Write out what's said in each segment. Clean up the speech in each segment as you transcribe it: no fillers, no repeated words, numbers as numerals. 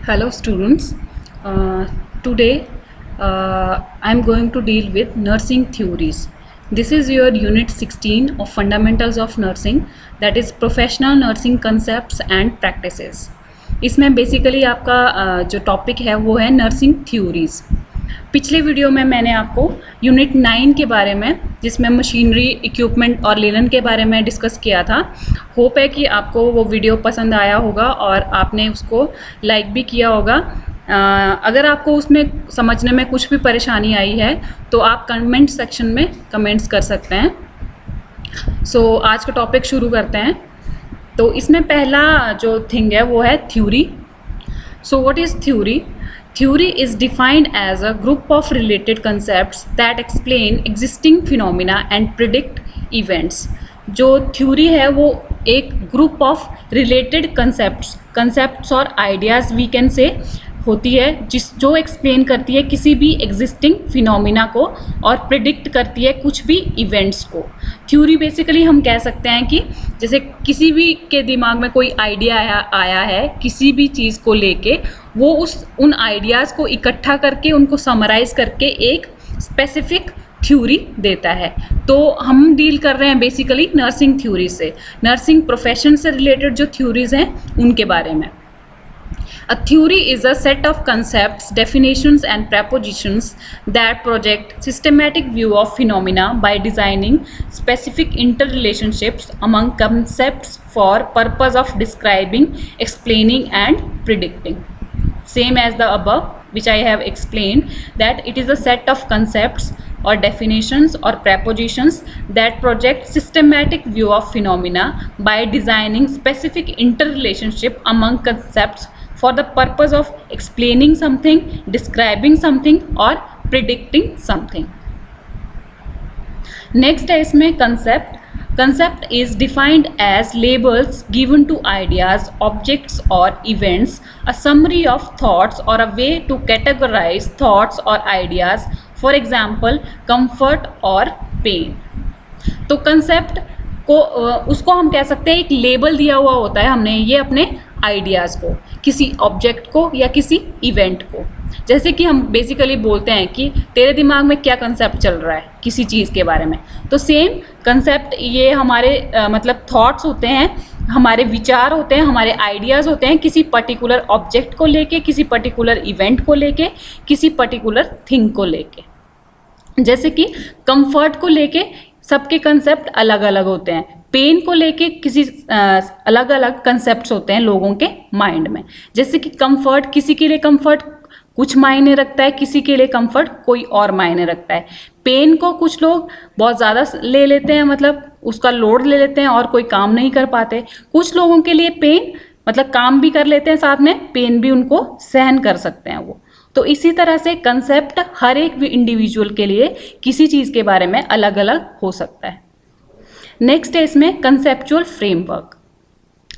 Hello students, today I am going to deal with nursing theories. This is your unit 16 of fundamentals of nursing, that is professional nursing concepts and practices. इसमें basically आपका जो topic है वो है nursing theories. पिछले video में मैंने आपको यूनिट 9 के बारे में, जिसमें मशीनरी, इक्विपमेंट और लेलन के बारे में डिस्कस किया था। होप है कि आपको वो वीडियो पसंद आया होगा और आपने उसको लाइक भी किया होगा। अगर आपको उसमें समझने में कुछ भी परेशानी आई है तो आप कमेंट सेक्शन में कमेंट्स कर सकते हैं। सो आज का टॉपिक शुरू करते हैं। तो इसमें पहला जो थिंग है वो है theory. So what is theory? Theory is defined as a group of related concepts that explain existing phenomena and predict events. जो थ्योरी है वो एक ग्रुप ऑफ रिलेटेड कंसेप्ट्स और आइडियाज़ वी कैन से होती है जो एक्सप्लेन करती है किसी भी एग्जिस्टिंग फिनोमिना को और प्रिडिक्ट करती है कुछ भी इवेंट्स को। थ्योरी बेसिकली हम कह सकते हैं कि जैसे किसी भी के दिमाग में कोई आइडिया आया है किसी भी चीज़ को लेके, वो उन आइडियाज़ को इकट्ठा करके उनको समराइज़ करके एक स्पेसिफिक थ्योरी देता है। तो हम डील कर रहे हैं बेसिकली नर्सिंग थ्योरी से, नर्सिंग प्रोफेशन से रिलेटेड जो थ्योरीज हैं उनके बारे में। A theory is a set of concepts, definitions and propositions that project systematic view of phenomena by designing specific interrelationships among concepts for purpose of describing, explaining and predicting. Same as the above which I have explained, that it is a set of concepts or definitions or propositions that project systematic view of phenomena by designing specific interrelationship among concepts for the purpose of explaining something, describing something or predicting something. Next है इसमें concept. Concept is defined as labels given to ideas, objects or events, a summary of thoughts or a way to categorize thoughts or ideas, for example comfort or pain. तो concept को उसको हम कह सकते हैं एक लेबल दिया हुआ होता है हमने ये अपने आइडियाज़ को, किसी ऑब्जेक्ट को या किसी इवेंट को। जैसे कि हम बेसिकली बोलते हैं कि तेरे दिमाग में क्या कंसेप्ट चल रहा है किसी चीज़ के बारे में, तो सेम कंसेप्ट ये हमारे मतलब थॉट्स होते हैं, हमारे विचार होते हैं, हमारे आइडियाज़ होते हैं किसी पर्टिकुलर ऑब्जेक्ट को लेके, किसी पर्टिकुलर इवेंट को लेके, किसी पर्टिकुलर थिंग को लेके। जैसे कि कंफर्ट को लेके सबके कंसेप्ट अलग अलग होते हैं, पेन को लेके किसी अलग अलग कंसेप्ट्स होते हैं लोगों के माइंड में। जैसे कि कंफर्ट, किसी के लिए कंफर्ट कुछ मायने रखता है, किसी के लिए कंफर्ट कोई और मायने रखता है। पेन को कुछ लोग बहुत ज़्यादा ले लेते हैं, मतलब उसका लोड ले लेते हैं और कोई काम नहीं कर पाते। कुछ लोगों के लिए पेन मतलब काम भी कर लेते हैं, साथ में पेन भी उनको सहन कर सकते हैं वो। तो इसी तरह से कंसेप्ट हर एक भी इंडिविजुअल के लिए किसी चीज़ के बारे में अलग अलग हो सकता है। नेक्स्ट है इसमें conceptual framework.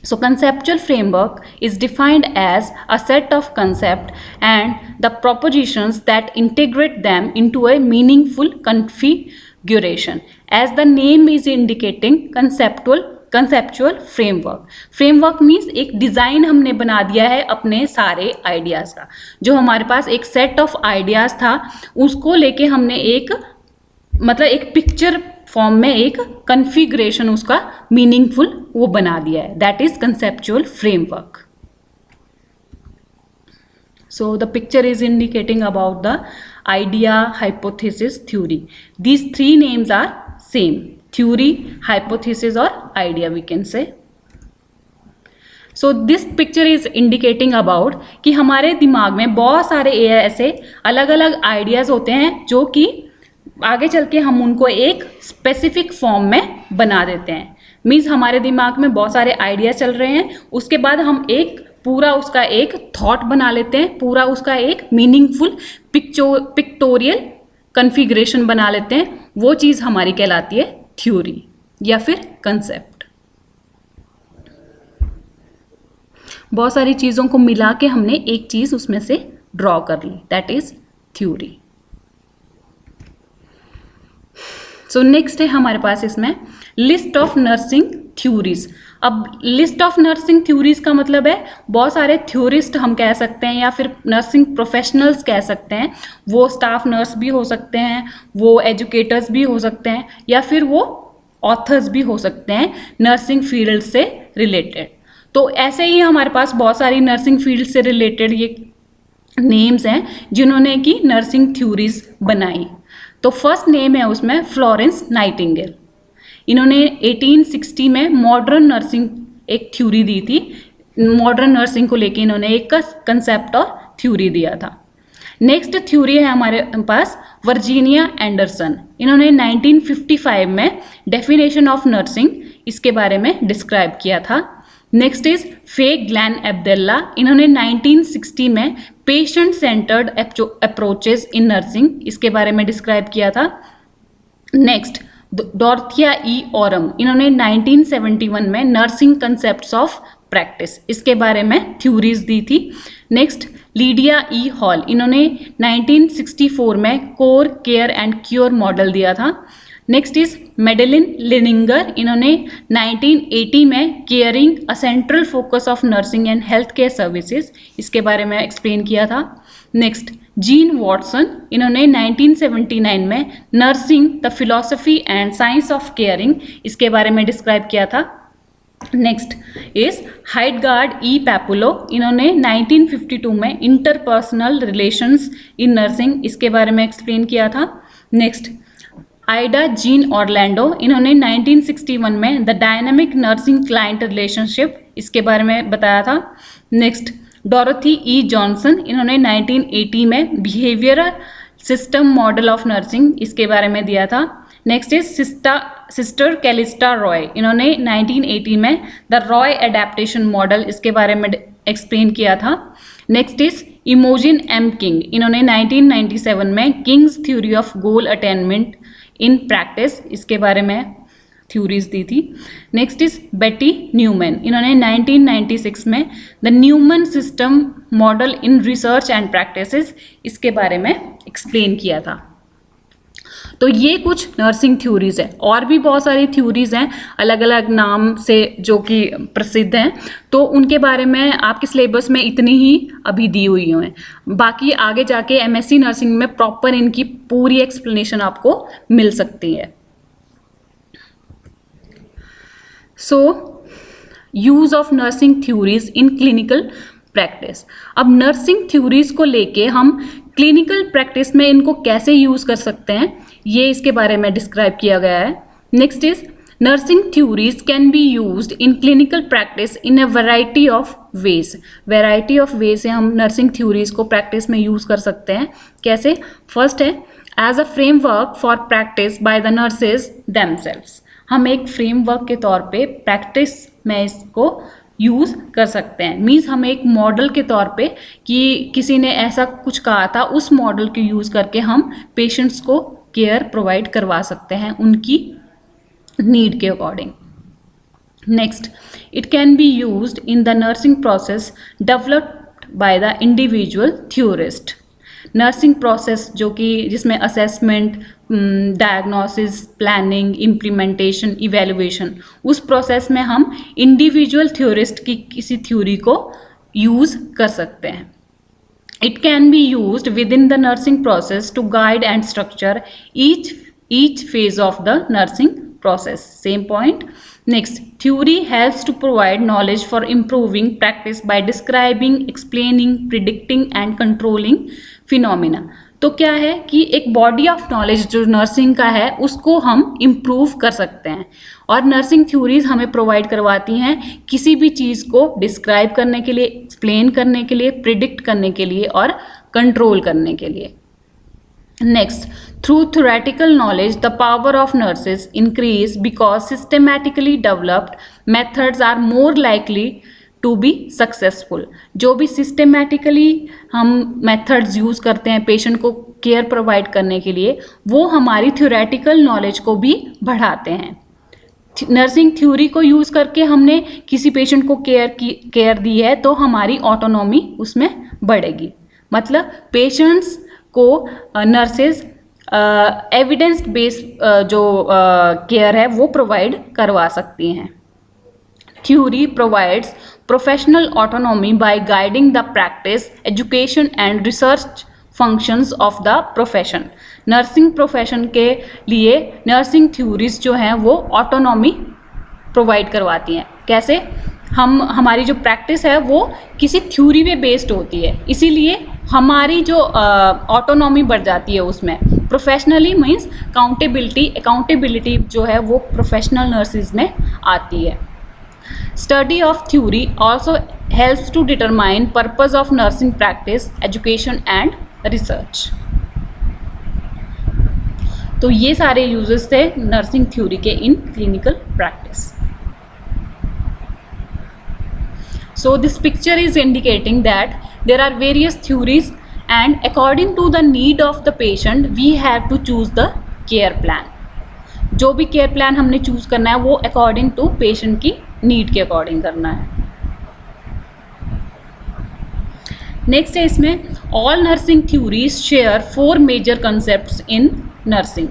So conceptual framework is defined as a set of concepts and the propositions that integrate them into a meaningful configuration. As the name is indicating, conceptual framework means एक design हमने बना दिया है अपने सारे ideas का। जो हमारे पास एक सेट ऑफ आइडियाज़ था उसको लेके हमने एक मतलब एक पिक्चर फॉर्म में एक कन्फिग्रेशन उसका मीनिंगफुल वो बना दिया है, that is conceptual framework. So the picture is indicating about the idea, hypothesis, theory. These three names are same, theory, hypothesis और idea we can say. So this picture is indicating about कि हमारे दिमाग में बहुत सारे ऐसे अलग अलग आइडियाज़ होते हैं जो कि आगे चल के हम उनको एक स्पेसिफिक फॉर्म में बना देते हैं। मीन्स हमारे दिमाग में बहुत सारे आइडियाज चल रहे हैं, उसके बाद हम एक पूरा उसका एक थॉट बना लेते हैं, पूरा उसका एक मीनिंगफुल पिक्टोरियल कन्फिग्रेशन बना लेते हैं। वो चीज़ हमारी कहलाती है थ्योरी या फिर कंसेप्ट। बहुत सारी चीज़ों को मिला के हमने एक चीज़ उसमें से ड्रॉ कर ली, that is theory. So next है हमारे पास इसमें लिस्ट ऑफ नर्सिंग थ्योरीज। अब लिस्ट ऑफ नर्सिंग थ्योरीज का मतलब है बहुत सारे थ्योरिस्ट हम कह सकते हैं या फिर नर्सिंग प्रोफेशनल्स कह सकते हैं। वो स्टाफ नर्स भी हो सकते हैं, वो एजुकेटर्स भी हो सकते हैं, या फिर वो ऑथर्स भी हो सकते हैं नर्सिंग फील्ड से रिलेटेड। तो ऐसे ही हमारे पास बहुत सारी नर्सिंग फील्ड से रिलेटेड ये नेम्स हैं जिन्होंने की नर्सिंग थ्योरीज बनाई। तो फर्स्ट नेम है उसमें फ्लोरेंस नाइटिंगेल। इन्होंने 1860 में मॉडर्न नर्सिंग एक थ्योरी दी थी। मॉडर्न नर्सिंग को लेके इन्होंने एक कंसेप्ट और थ्योरी दिया था। नेक्स्ट थ्योरी है हमारे पास वर्जीनिया एंडरसन। इन्होंने 1955 में डेफिनेशन ऑफ नर्सिंग इसके बारे में डिस्क्राइब किया था। नेक्स्ट इज फे ग्लैन एब्देल्ला। इन्होंने 1960 में patient centred approaches in nursing इसके बारे में डिस्क्राइब किया था। नेक्स्ट डॉर्थिया ई ओरम। इन्होंने 1971 में नर्सिंग कंसेप्ट्स ऑफ प्रैक्टिस इसके बारे में थ्योरीज दी थी। Next Lydia E Hall. इन्होंने 1964 में core care and cure model दिया था। Next is Madeleine Leininger. इन्होंने 1980 में caring a central focus of nursing and health care services इसके बारे में एक्सप्लेन किया था। Next Jean Watson. इन्होंने 1979 में nursing the philosophy and science of caring इसके बारे में डिस्क्राइब किया था। Next is Hildegard E Peplau. इन्होंने 1952 में इंटरपर्सनल रिलेशंस इन नर्सिंग इसके बारे में एक्सप्लेन किया था। Next Aida gene Orlando. इन्होंने 1961 में the dynamic nursing client relationship इसके बारे में बताया था। नेक्स्ट डोरोथी ई जॉनसन। इन्होंने 1980 में behavioural system model of nursing इसके बारे में दिया था। Next is sister Callista Roy. इन्होंने 1980 में द रॉय एडेप्टेशन मॉडल इसके बारे में एक्सप्लेन किया था। Next is Imogene M King. इन्होंने 1997 में King's theory of goal attainment in practice इसके बारे में थ्योरीज दी थी। Next is Betty Neuman. इन्होंने 1996 में the Neuman system model in research and practices इसके बारे में एक्सप्लेन किया था। तो ये कुछ नर्सिंग थ्योरीज है, और भी बहुत सारी थ्योरीज हैं अलग अलग नाम से जो कि प्रसिद्ध हैं। तो उनके बारे में आपके सिलेबस में इतनी ही अभी दी हुई हैं। बाकी आगे जाके एमएससी नर्सिंग में प्रॉपर इनकी पूरी एक्सप्लेनेशन आपको मिल सकती है। So use of nursing theories in clinical practice. अब नर्सिंग थ्योरीज को लेके हम क्लिनिकल प्रैक्टिस में इनको कैसे यूज कर सकते हैं ये इसके बारे में डिस्क्राइब किया गया है। Next is nursing theories can be used in clinical practice in a variety of ways. Variety of way से हम नर्सिंग थ्योरीज को प्रैक्टिस में यूज कर सकते हैं। कैसे? फर्स्ट है as a framework for practice by the nurses themselves. हम एक फ्रेमवर्क के तौर पे प्रैक्टिस में इसको यूज़ कर सकते हैं। मीन्स हम एक मॉडल के तौर पे कि किसी ने ऐसा कुछ कहा था, उस मॉडल को यूज़ करके हम पेशेंट्स को केयर प्रोवाइड करवा सकते हैं उनकी नीड के according. Next, it can be used in the nursing process developed by the individual theorist. Nursing process जो कि जिसमें assessment, diagnosis, planning, implementation, evaluation, उस प्रोसेस में हम इंडिविजुअल थ्योरिस्ट की किसी थ्योरी को यूज़ कर सकते हैं। It can be used within the nursing process to guide and structure each phase of the nursing process. Same point. Next, theory helps to provide knowledge for improving practice by describing, explaining, predicting and controlling phenomena. तो क्या है कि एक body of knowledge जो nursing का है उसको हम इम्प्रूव कर सकते हैं, और नर्सिंग थ्योरीज हमें प्रोवाइड करवाती हैं किसी भी चीज़ को डिस्क्राइब करने के लिए, एक्सप्लेन करने के लिए, प्रिडिक्ट करने के लिए और कंट्रोल करने के लिए। Next, through theoretical knowledge the power of nurses increase because systematically developed methods are more likely to be successful. जो भी सिस्टमैटिकली हम मेथड्स यूज़ करते हैं पेशेंट को केयर प्रोवाइड करने के लिए, वो हमारी थ्योरेटिकल नॉलेज को भी बढ़ाते हैं। नर्सिंग थ्योरी को यूज़ करके हमने किसी पेशेंट को केयर दी है तो हमारी ऑटोनॉमी उसमें बढ़ेगी। मतलब पेशेंट्स को नर्सेज एविडेंस बेस्ड जो केयर है वो प्रोवाइड करवा सकती हैं। theory provides professional autonomy by guiding the practice, education and research functions of the profession. Nursing profession के लिए नर्सिंग थ्योरीज जो हैं वो ऑटोनॉमी प्रोवाइड करवाती हैं. कैसे? हमारी जो प्रैक्टिस है वो किसी थ्योरी पे बेस्ड होती है, इसीलिए हमारी जो ऑटोनॉमी बढ़ जाती है उसमें. प्रोफेशनली मीन्स अकाउंटेबिलिटी जो है वो प्रोफेशनल नर्सिस में आती है. Study of theory also helps to determine purpose of nursing practice, education and research. तो ये सारे यूजेस थे नर्सिंग थ्योरी के in clinical practice. So this picture is indicating that there are various theories and according to the need of the patient we have to choose the care plan. जो भी care plan हमने choose करना है वो according to patient की need के according करना है. नेक्स्ट है इसमें all nursing theories share 4 major concepts in nursing.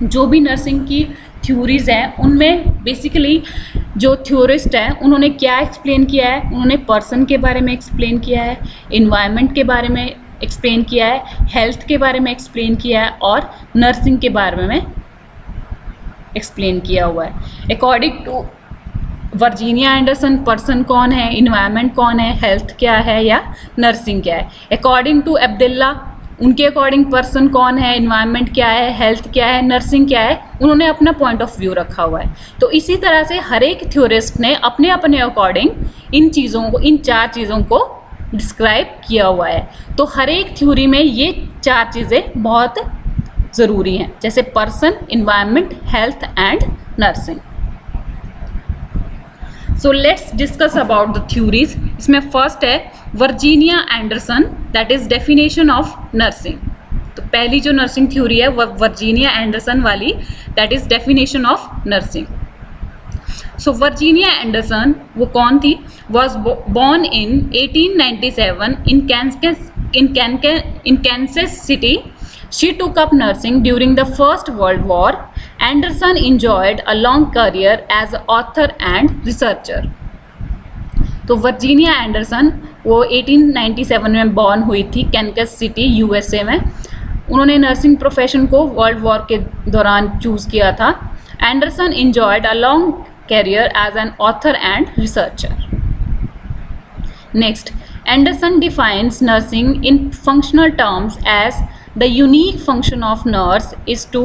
जो भी नर्सिंग की थ्योरीज हैं उनमें बेसिकली जो थ्योरिस्ट है उन्होंने क्या एक्सप्लेन किया है, उन्होंने पर्सन के बारे में एक्सप्लेन किया है, इन्वायरमेंट के बारे में एक्सप्लेन किया है, हेल्थ के बारे में एक्सप्लेन किया है और नर्सिंग के बारे में एक्सप्लेन किया हुआ है. According to Virginia Henderson person कौन है, इन्वायरमेंट कौन है, हेल्थ क्या है या नर्सिंग क्या है. अकॉर्डिंग टू अब्दुल्ला उनके अकॉर्डिंग पर्सन कौन है, इन्वायरमेंट क्या है, हेल्थ क्या है, नर्सिंग क्या है, उन्होंने अपना पॉइंट ऑफ व्यू रखा हुआ है. तो इसी तरह से हर एक थ्योरिस्ट ने अपने अपने अकॉर्डिंग इन 4 चीज़ों को डिस्क्राइब किया हुआ है. तो हर एक थ्योरी में ये 4 चीज़ें बहुत ज़रूरी हैं, जैसे person, environment, health and nursing. So let's discuss about the theories. इसमें फर्स्ट है Virginia Anderson, that is definition of nursing. तो पहली जो नर्सिंग थ्योरी है वो वर्जीनिया एंडरसन वाली, that is definition of nursing. So Virginia Anderson वो कौन थी? Was born in 1897 in Kansas City. She took up nursing during the First World War. Anderson enjoyed a long career as an author and researcher. तो Virginia Anderson वो 1897 में born हुई थी कैनकस city USA में. उन्होंने नर्सिंग प्रोफेशन को world war के दौरान चूज़ किया था. Anderson enjoyed a long career as an author and researcher. Next, Anderson defines nursing in functional terms as the unique function of nurse is to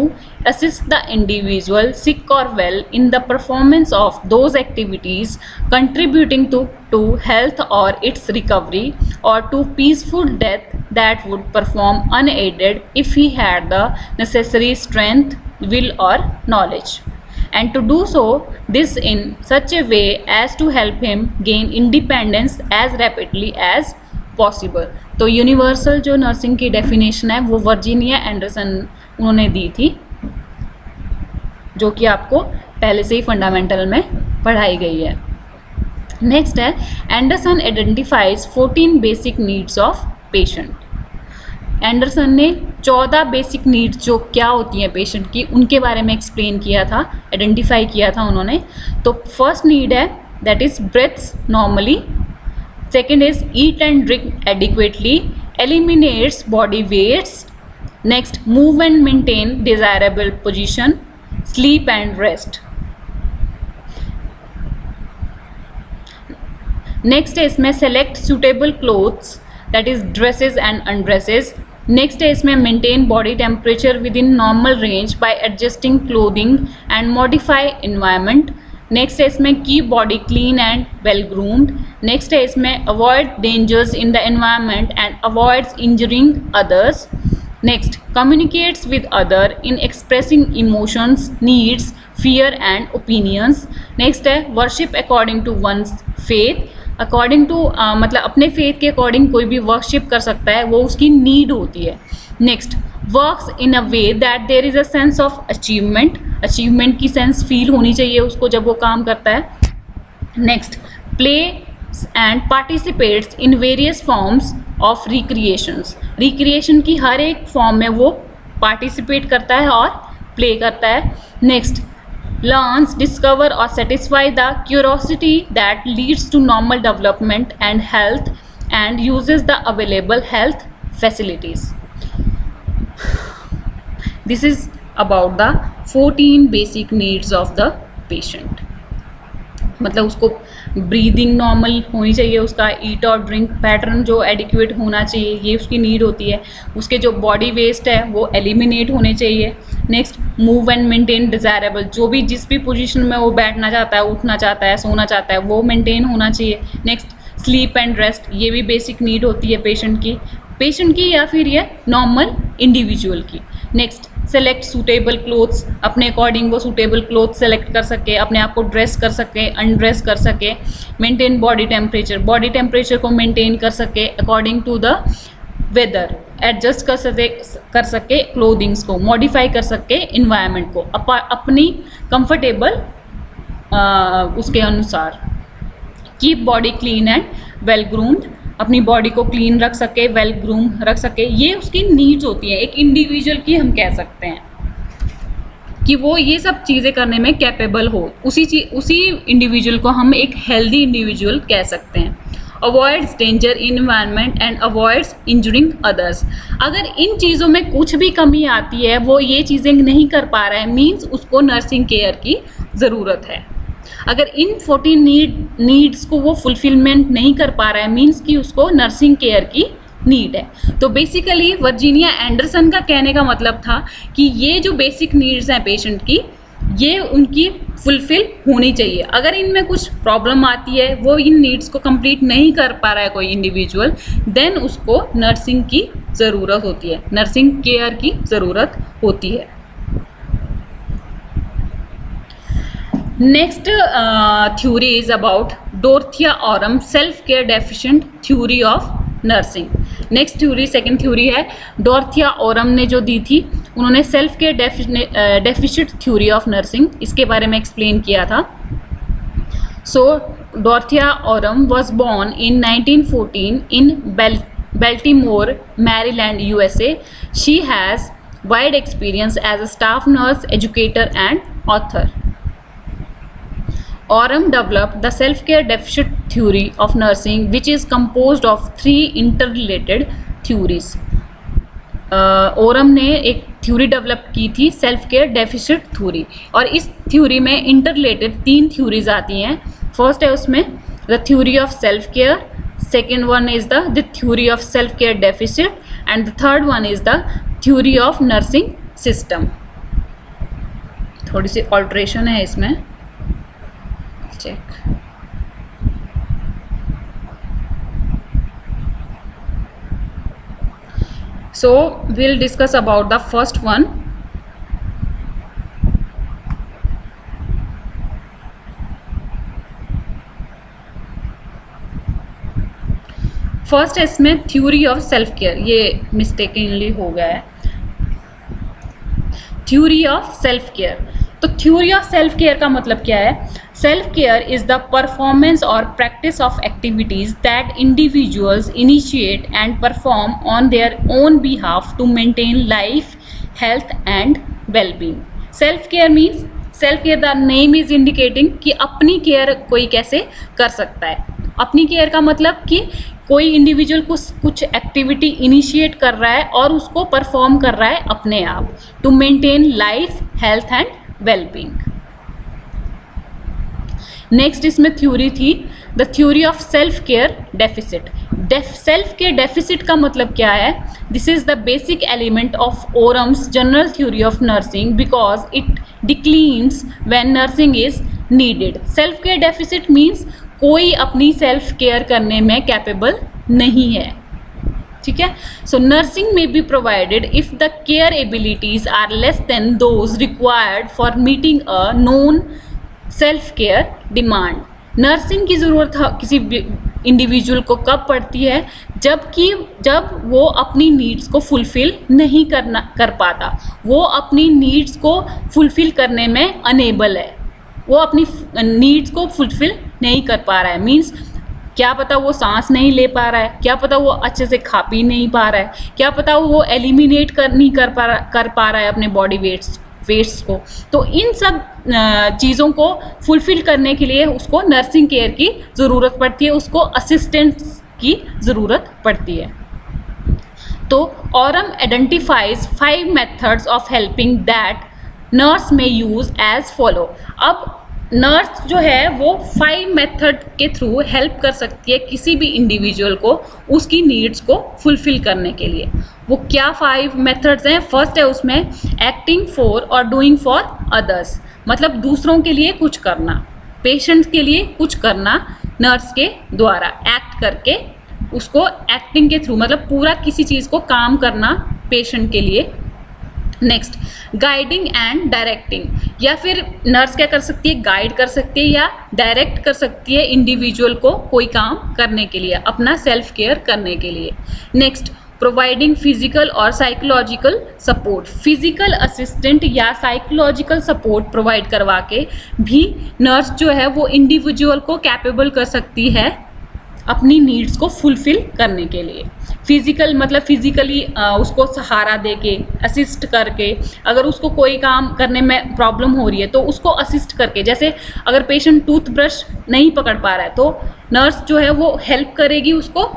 assist the individual, sick or well, in the performance of those activities contributing to health or its recovery, or to peaceful death that would perform unaided if he had the necessary strength, will or knowledge, and to do so this in such a way as to help him gain independence as rapidly as possible. तो universal जो nursing की definition है वो Virginia Anderson उन्होंने दी थी, जो कि आपको पहले से ही फंडामेंटल में पढ़ाई गई है. नेक्स्ट है Anderson identifies 14 basic needs of patient. Anderson ने 14 बेसिक नीड्स जो क्या होती हैं पेशेंट की उनके बारे में एक्सप्लेन किया था, आइडेंटिफाई किया था उन्होंने. तो फर्स्ट नीड है that is breaths normally. Second is eat and drink adequately, eliminates body weights. Next, move and maintain desirable position, sleep and rest. Next है इसमें select suitable clothes, that is dresses and undresses. Next है इसमें maintain body temperature within normal range by adjusting clothing and modify environment. Next है इसमें keep body clean and well groomed. Next है इसमें avoid dangers in the environment and avoids injuring others. Next communicates with other in expressing emotions, needs, fear and opinions. Next है worship according to one's faith. According to मतलब अपने faith के according कोई भी worship कर सकता है, वो उसकी नीड होती है. Next works in a way that there is a sense of achievement. Achievement की सेंस फील होनी चाहिए उसको जब वो काम करता है. Next play and participates in various forms of recreations. Recreation की हर एक फॉर्म में वो पार्टिसिपेट करता है और प्ले करता है. Next learns, discover or satisfy the curiosity that leads to normal development and health, and uses the available health facilities. This is about the 14 basic needs of the patient. मतलब उसको breathing normal होनी चाहिए, उसका ईट और drink pattern जो adequate होना चाहिए, ये उसकी नीड होती है. उसके जो बॉडी वेस्ट है वो एलिमिनेट होने चाहिए. Next, move and maintain desirable, जो भी जिस भी पोजीशन में वो बैठना चाहता है, उठना चाहता है, सोना चाहता है, वो मेंटेन होना चाहिए. नेक्स्ट, स्लीप एंड रेस्ट, ये भी बेसिक नीड होती है पेशेंट की या फिर ये नॉर्मल इंडिविजुअल की. नेक्स्ट, सेलेक्ट सूटेबल क्लोथ्स, अपने अकॉर्डिंग वो सूटेबल क्लोथ सेलेक्ट कर सके, अपने आप को ड्रेस कर सके, अनड्रेस कर सके. मेंटेन बॉडी टेम्परेचर को मेंटेन कर सके according to the weather, adjust कर सके क्लोथिंग्स को, मॉडिफाई कर सके इन्वायरमेंट को अपनी कंफर्टेबल उसके अनुसार. Keep body clean and well groomed, अपनी बॉडी को क्लीन रख सके, वेल ग्रूम रख सके. ये उसकी नीड्स होती हैं एक इंडिविजुअल की, हम कह सकते हैं कि वो ये सब चीज़ें करने में कैपेबल हो. उसी इंडिविजुअल को हम एक हेल्दी इंडिविजुअल कह सकते हैं. Avoids danger in environment and avoids injuring others. अगर इन चीज़ों में कुछ भी कमी आती है, वो ये चीज़ें नहीं कर पा रहा है, मीन्स उसको नर्सिंग केयर की ज़रूरत है. अगर इन 14 नीड्स को वो फुलफिलमेंट नहीं कर पा रहा है, मीन्स कि उसको नर्सिंग केयर की नीड है. तो बेसिकली वर्जीनिया एंडरसन का कहने का मतलब था कि ये जो बेसिक नीड्स हैं पेशेंट की, ये उनकी फुलफिल होनी चाहिए. अगर इनमें कुछ प्रॉब्लम आती है, वो इन नीड्स को कंप्लीट नहीं कर पा रहा है कोई इंडिविजुअल, देन उसको नर्सिंग की ज़रूरत होती है, नर्सिंग केयर की ज़रूरत होती है. Next theory is about Dorothea Oram self-care deficient theory of nursing. Next theory, second theory है डोरथिया ओरम ने जो दी थी, उन्होंने self care deficit theory of nursing, इसके बारे में एक्सप्लेन किया था. So Dorothea Orem was born in 1914 in Baltimore, Maryland, USA. She has wide experience as a staff nurse, educator and author. Oram developed the self-care deficit theory of nursing, which is composed of 3 interrelated theories. Oram ने एक theory develop की थी, self care deficit theory, और इस theory में interrelated 3 theories आती हैं. First है उसमें the theory of self care, second one is the theory of self care deficit, and the third one is the theory of nursing system. थोड़ी सी alteration है इसमें, check. So we'll discuss about the first one. First है इसमें theory of self care, ये mistakenly हो गया है, theory of self care. तो थ्योरी ऑफ सेल्फ केयर का मतलब क्या है? Self care is the performance और practice of activities that individuals initiate and perform on their own behalf to maintain life, health and wellbeing. Self care means, self care the name is indicating कि अपनी care कोई कैसे कर सकता है. अपनी care का मतलब कि कोई इंडिविजुअल कुछ एक्टिविटी इनिशिएट कर रहा है और उसको परफॉर्म कर रहा है अपने आप, to maintain life, health and wellbeing. Next इसमें थ्योरी थी the theory of self care deficit. Self care deficit का मतलब क्या है? This is the basic element of Orem's general theory of nursing because it declines when nursing is needed. Self care deficit means कोई अपनी self care करने में capable नहीं है. ठीक है. सो नर्सिंग में be provided if the care abilities are less than those required for meeting a known self care demand. Nursing की ज़रूरत किसी इंडिविजुअल को कब पड़ती है? जब वो अपनी नीड्स को फुलफ़िल नहीं कर पाता, वो अपनी नीड्स को फुलफ़िल करने में अनेबल है, वो अपनी नीड्स को फुलफ़िल नहीं कर पा रहा है. मीन्स क्या पता वो सांस नहीं ले पा रहा है, क्या पता वो अच्छे से खा पी नहीं पा रहा है, क्या पता वो एलिमिनेट नहीं कर पा रहा है अपने बॉडी वेट्स वेस्ट्स को। तो इन सब चीज़ों को फुलफिल करने के लिए उसको नर्सिंग केयर की ज़रूरत पड़ती है, उसको असिस्टेंट्स की ज़रूरत पड़ती है। तो Aurum identifies 5 methods of helping that nurse में यूज एज फॉलो। अब नर्स जो है वो 5 मेथड के थ्रू हेल्प कर सकती है किसी भी इंडिविजुअल को उसकी नीड्स को फुलफिल करने के लिए। वो क्या 5 मेथड्स हैं? फर्स्ट है उसमें एक्टिंग फॉर और डूइंग फॉर अदर्स, मतलब दूसरों के लिए कुछ करना, पेशेंट्स के लिए कुछ करना नर्स के द्वारा एक्ट करके, उसको एक्टिंग के थ्रू मतलब पूरा किसी चीज़ को काम करना पेशेंट के लिए। नेक्स्ट गाइडिंग एंड डायरेक्टिंग, या फिर नर्स क्या कर सकती है? गाइड कर सकती है या डायरेक्ट कर सकती है इंडिविजुअल को कोई काम करने के लिए, अपना सेल्फ केयर करने के लिए। नेक्स्ट प्रोवाइडिंग फिजिकल और साइकोलॉजिकल सपोर्ट, फिजिकल असिस्टेंट या साइकोलॉजिकल सपोर्ट प्रोवाइड करवा के भी नर्स जो है वो इंडिविजुअल को कैपेबल कर सकती है अपनी नीड्स को फुलफिल करने के लिए। फिजिकल मतलब फिजिकली उसको सहारा दे के असिस्ट करके, अगर उसको कोई काम करने में प्रॉब्लम हो रही है तो उसको असिस्ट करके, जैसे अगर पेशेंट टूथब्रश नहीं पकड़ पा रहा है तो नर्स जो है वो हेल्प करेगी उसको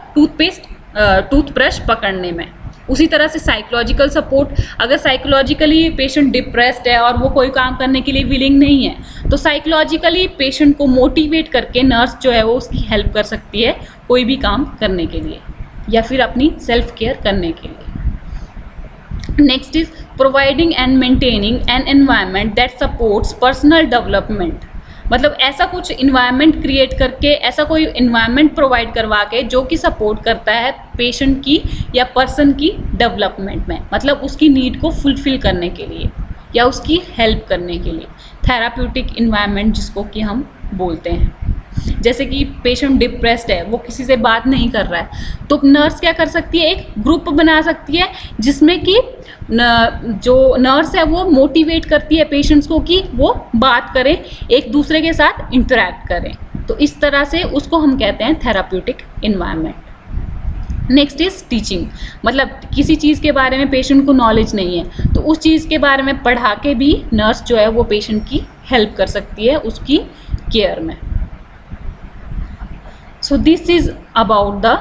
टूथब्रश पकड़ने में। उसी तरह से साइकोलॉजिकल सपोर्ट, अगर साइकोलॉजिकली पेशेंट डिप्रेस्ड है और वो कोई काम करने के लिए विलिंग नहीं है तो साइकोलॉजिकली पेशेंट को मोटिवेट करके नर्स जो है वो उसकी हेल्प कर सकती है कोई भी काम करने के लिए या फिर अपनी सेल्फ केयर करने के लिए। Next is providing and maintaining an environment that supports personal development, मतलब ऐसा कुछ इन्वायरमेंट क्रिएट करके, ऐसा कोई इन्वायरमेंट प्रोवाइड करवा के जो कि सपोर्ट करता है पेशेंट की या पर्सन की डेवलपमेंट में, मतलब उसकी नीड को फुलफिल करने के लिए या उसकी हेल्प करने के लिए। थेराप्यूटिक इन्वायरमेंट जिसको कि हम बोलते हैं, जैसे कि पेशेंट डिप्रेस्ड है, वो किसी से बात नहीं कर रहा है तो नर्स क्या कर सकती है? एक ग्रुप बना सकती है जिसमें कि जो नर्स है वो मोटिवेट करती है पेशेंट्स को कि वो बात करें, एक दूसरे के साथ इंटरेक्ट करें। तो इस तरह से उसको हम कहते हैं therapeutic environment. Next is teaching, मतलब किसी चीज़ के बारे में पेशेंट को नॉलेज नहीं है तो उस चीज़ के बारे में पढ़ा के भी नर्स जो है वो पेशेंट की हेल्प कर सकती है उसकी केयर में। So this is about the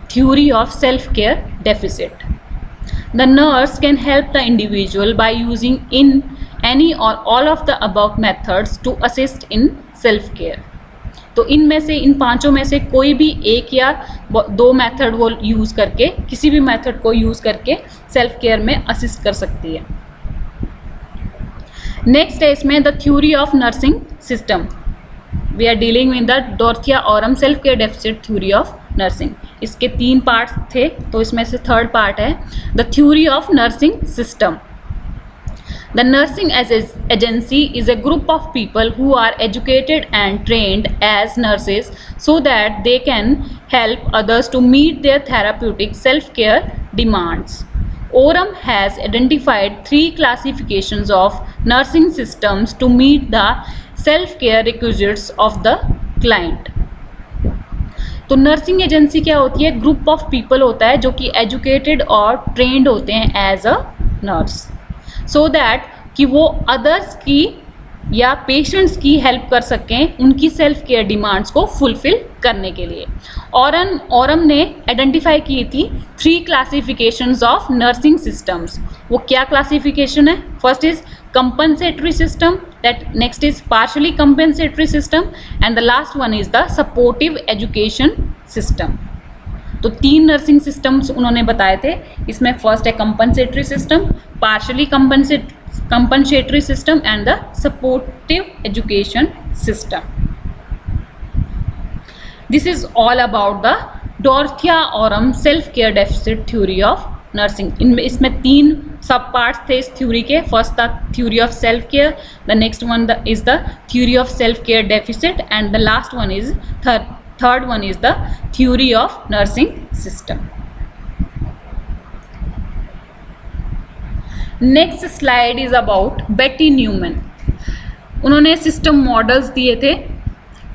theory of self-care deficit. The nurse can help the individual by using in any or all of the above methods to assist in self-care. तो इनमें से, इन पांचों में से कोई भी एक या दो मेथड वो यूज़ करके, किसी भी मेथड को यूज़ करके सेल्फ केयर में असिस्ट कर सकती है। नेक्स्ट है इसमें the theory of nursing system. We are dealing with the Dorothea Orem self care deficit theory of nursing. इसके 3 पार्ट्स थे तो इसमें से थर्ड पार्ट है the theory of nursing system. The nursing agency is a group of people who are educated and trained as nurses so that they can help others to meet their therapeutic self-care demands. Oram has identified 3 classifications of nursing systems to meet the self-care requisites of the client. तो nursing agency क्या होती है? Group of people होता है जो कि educated और trained होते हैं as a nurse, so that कि वो अदर्स की या पेशेंट्स की हेल्प कर सकें उनकी सेल्फ केयर डिमांड्स को फुलफिल करने के लिए। ऑरम ने आइडेंटिफाई की थी 3 क्लासिफिकेशंस ऑफ नर्सिंग सिस्टम्स। वो क्या क्लासिफिकेशन है? First is compensatory system, that next is partially compensatory system and the last one is the supportive education system. तो 3 नर्सिंग सिस्टम्स उन्होंने बताए थे। इसमें फर्स्ट है compensatory system, partially compensatory system and the supportive education system. This is all about the Dorothea Orem self care deficit theory of nursing. इनमें इसमें 3 सब parts थे इस थ्योरी के। First the theory of self care, the next one is the theory of self care deficit and the last one is third one is the theory of nursing system. Next slide is about Betty Newman. उन्होंने system models दिए थे।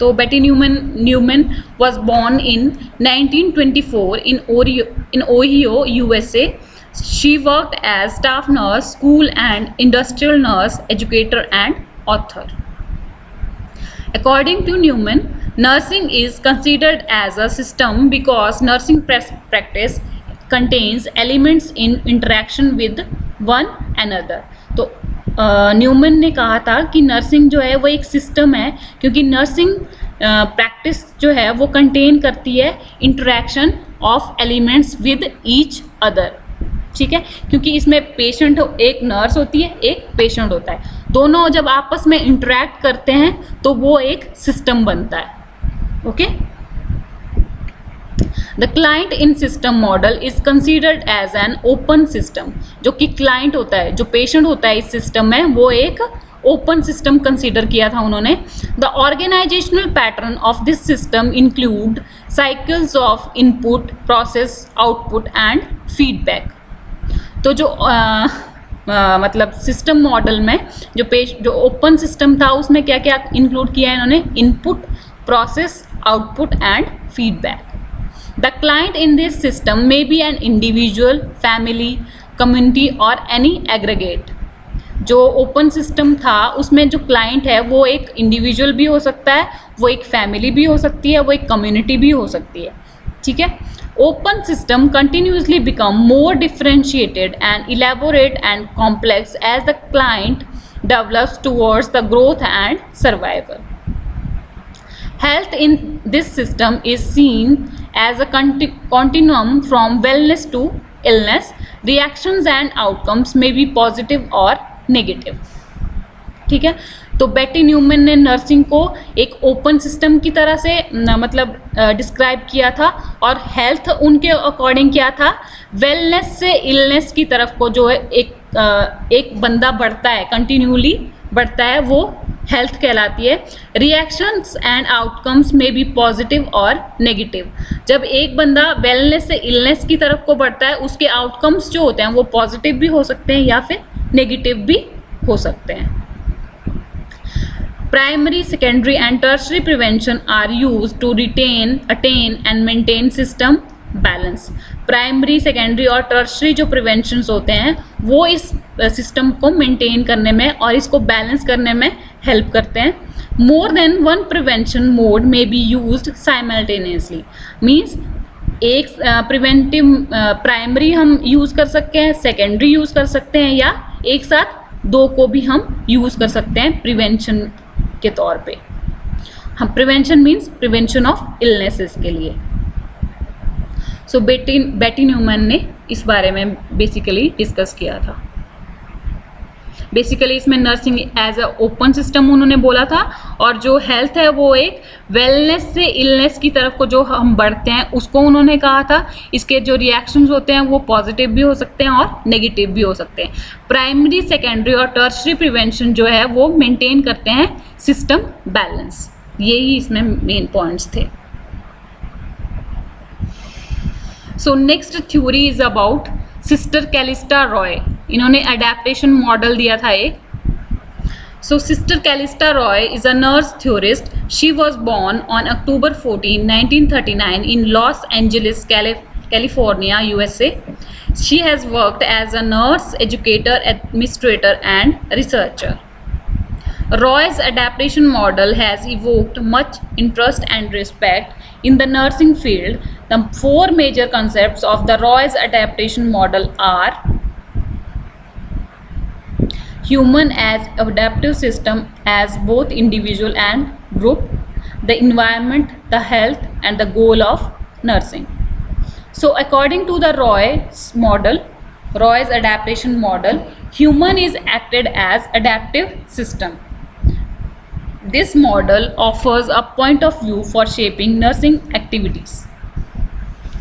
तो बेटी Newman was born in 1924 in Ohio, USA. She worked as staff nurse, school and industrial nurse, educator and author. According to Newman, nursing is considered as a system because nursing practice contains elements in interaction with one another. तो Neumann ने कहा था कि nursing जो है वो एक system है, क्योंकि नर्सिंग प्रैक्टिस जो है वो कंटेन करती है interaction of elements with each other. ठीक है, क्योंकि इसमें पेशेंट एक नर्स होती है, एक पेशेंट होता है, दोनों जब आपस में इंटरेक्ट करते हैं तो वो एक सिस्टम बनता है. Okay. The client in system model is considered as an open system. जो कि क्लाइंट होता है, जो पेशेंट होता है इस सिस्टम में, वो एक ओपन सिस्टम कंसीडर किया था उन्होंने. The organisational pattern of this system include cycles of input, process, output and feedback. तो जो मतलब सिस्टम मॉडल में जो ओपन सिस्टम था उसमें क्या क्या इंक्लूड किया है इन्होंने? Input, process, output and feedback. The client in this system may be an individual, family, community और एनी एग्रीगेट. जो ओपन सिस्टम था उसमें जो क्लाइंट है वो एक इंडिविजुअल भी हो सकता है, वो एक फैमिली भी हो सकती है, वो एक कम्युनिटी भी हो सकती है. ठीक है. Open system continuously become more differentiated and elaborate and complex as the client develops towards the growth and survival. Health in this system is seen as a continuum from wellness to illness. Reactions and outcomes may be positive or negative. ठीक है. तो बेटी Neumann ने nursing को एक open system की तरह से मतलब डिस्क्राइब किया था, और हेल्थ उनके अकॉर्डिंग क्या था? वेलनेस से इलनेस की तरफ को जो है एक बंदा बढ़ता है, कंटिन्यूली बढ़ता है, वो हेल्थ कहलाती है. रिएक्शंस एंड आउटकम्स में बी पॉजिटिव और नेगेटिव. जब एक बंदा वेलनेस से इलनेस की तरफ को बढ़ता है, उसके आउटकम्स जो होते हैं वो पॉजिटिव भी हो सकते हैं या फिर नेगेटिव भी हो सकते हैं. Primary, secondary and tertiary prevention are used to attain and maintain system balance. Primary, secondary और टर्शरी जो प्रिवेंशंस होते हैं वो इस सिस्टम को मेंटेन करने में और इसको बैलेंस करने में हेल्प करते हैं. More than one prevention mode may be used simultaneously. Means एक प्रिवेंटिव प्राइमरी हम यूज़ कर सकते हैं, सेकेंडरी यूज़ कर सकते हैं, या एक साथ दो को भी हम यूज़ कर सकते हैं प्रिवेंशन के तौर पे. हम prevention means prevention of illnesses के लिए. सो बेटी न्यूमैन ने इस बारे में बेसिकली डिस्कस किया था. बेसिकली इसमें nursing as a open system उन्होंने बोला था, और जो हेल्थ है वो एक वेलनेस से इलनेस की तरफ को जो हम बढ़ते हैं उसको उन्होंने कहा था. इसके जो रिएक्शंस होते हैं वो पॉजिटिव भी हो सकते हैं और नेगेटिव भी हो सकते हैं. प्राइमरी, सेकेंडरी और टर्शरी प्रिवेंशन जो है वो मेंटेन करते हैं सिस्टम बैलेंस. यही इसमें मेन पॉइंट्स थे. So next theory is about sister Callista Roy. इन्होंने अडेप्टेशन मॉडल दिया था एक. So sister Callista Roy is a nurse theorist. She was born on October 14, 1939 in Los Angeles, California, USA. She has worked as a nurse, educator, administrator and researcher. Roy's adaptation model has evoked much interest and respect in the nursing field. The four major concepts of the Roy's adaptation model are human as adaptive system as both individual and group, the environment, the health and the goal of nursing. So according to the Roy's adaptation model, human is acted as adaptive system. This model offers a point of view for shaping nursing activities.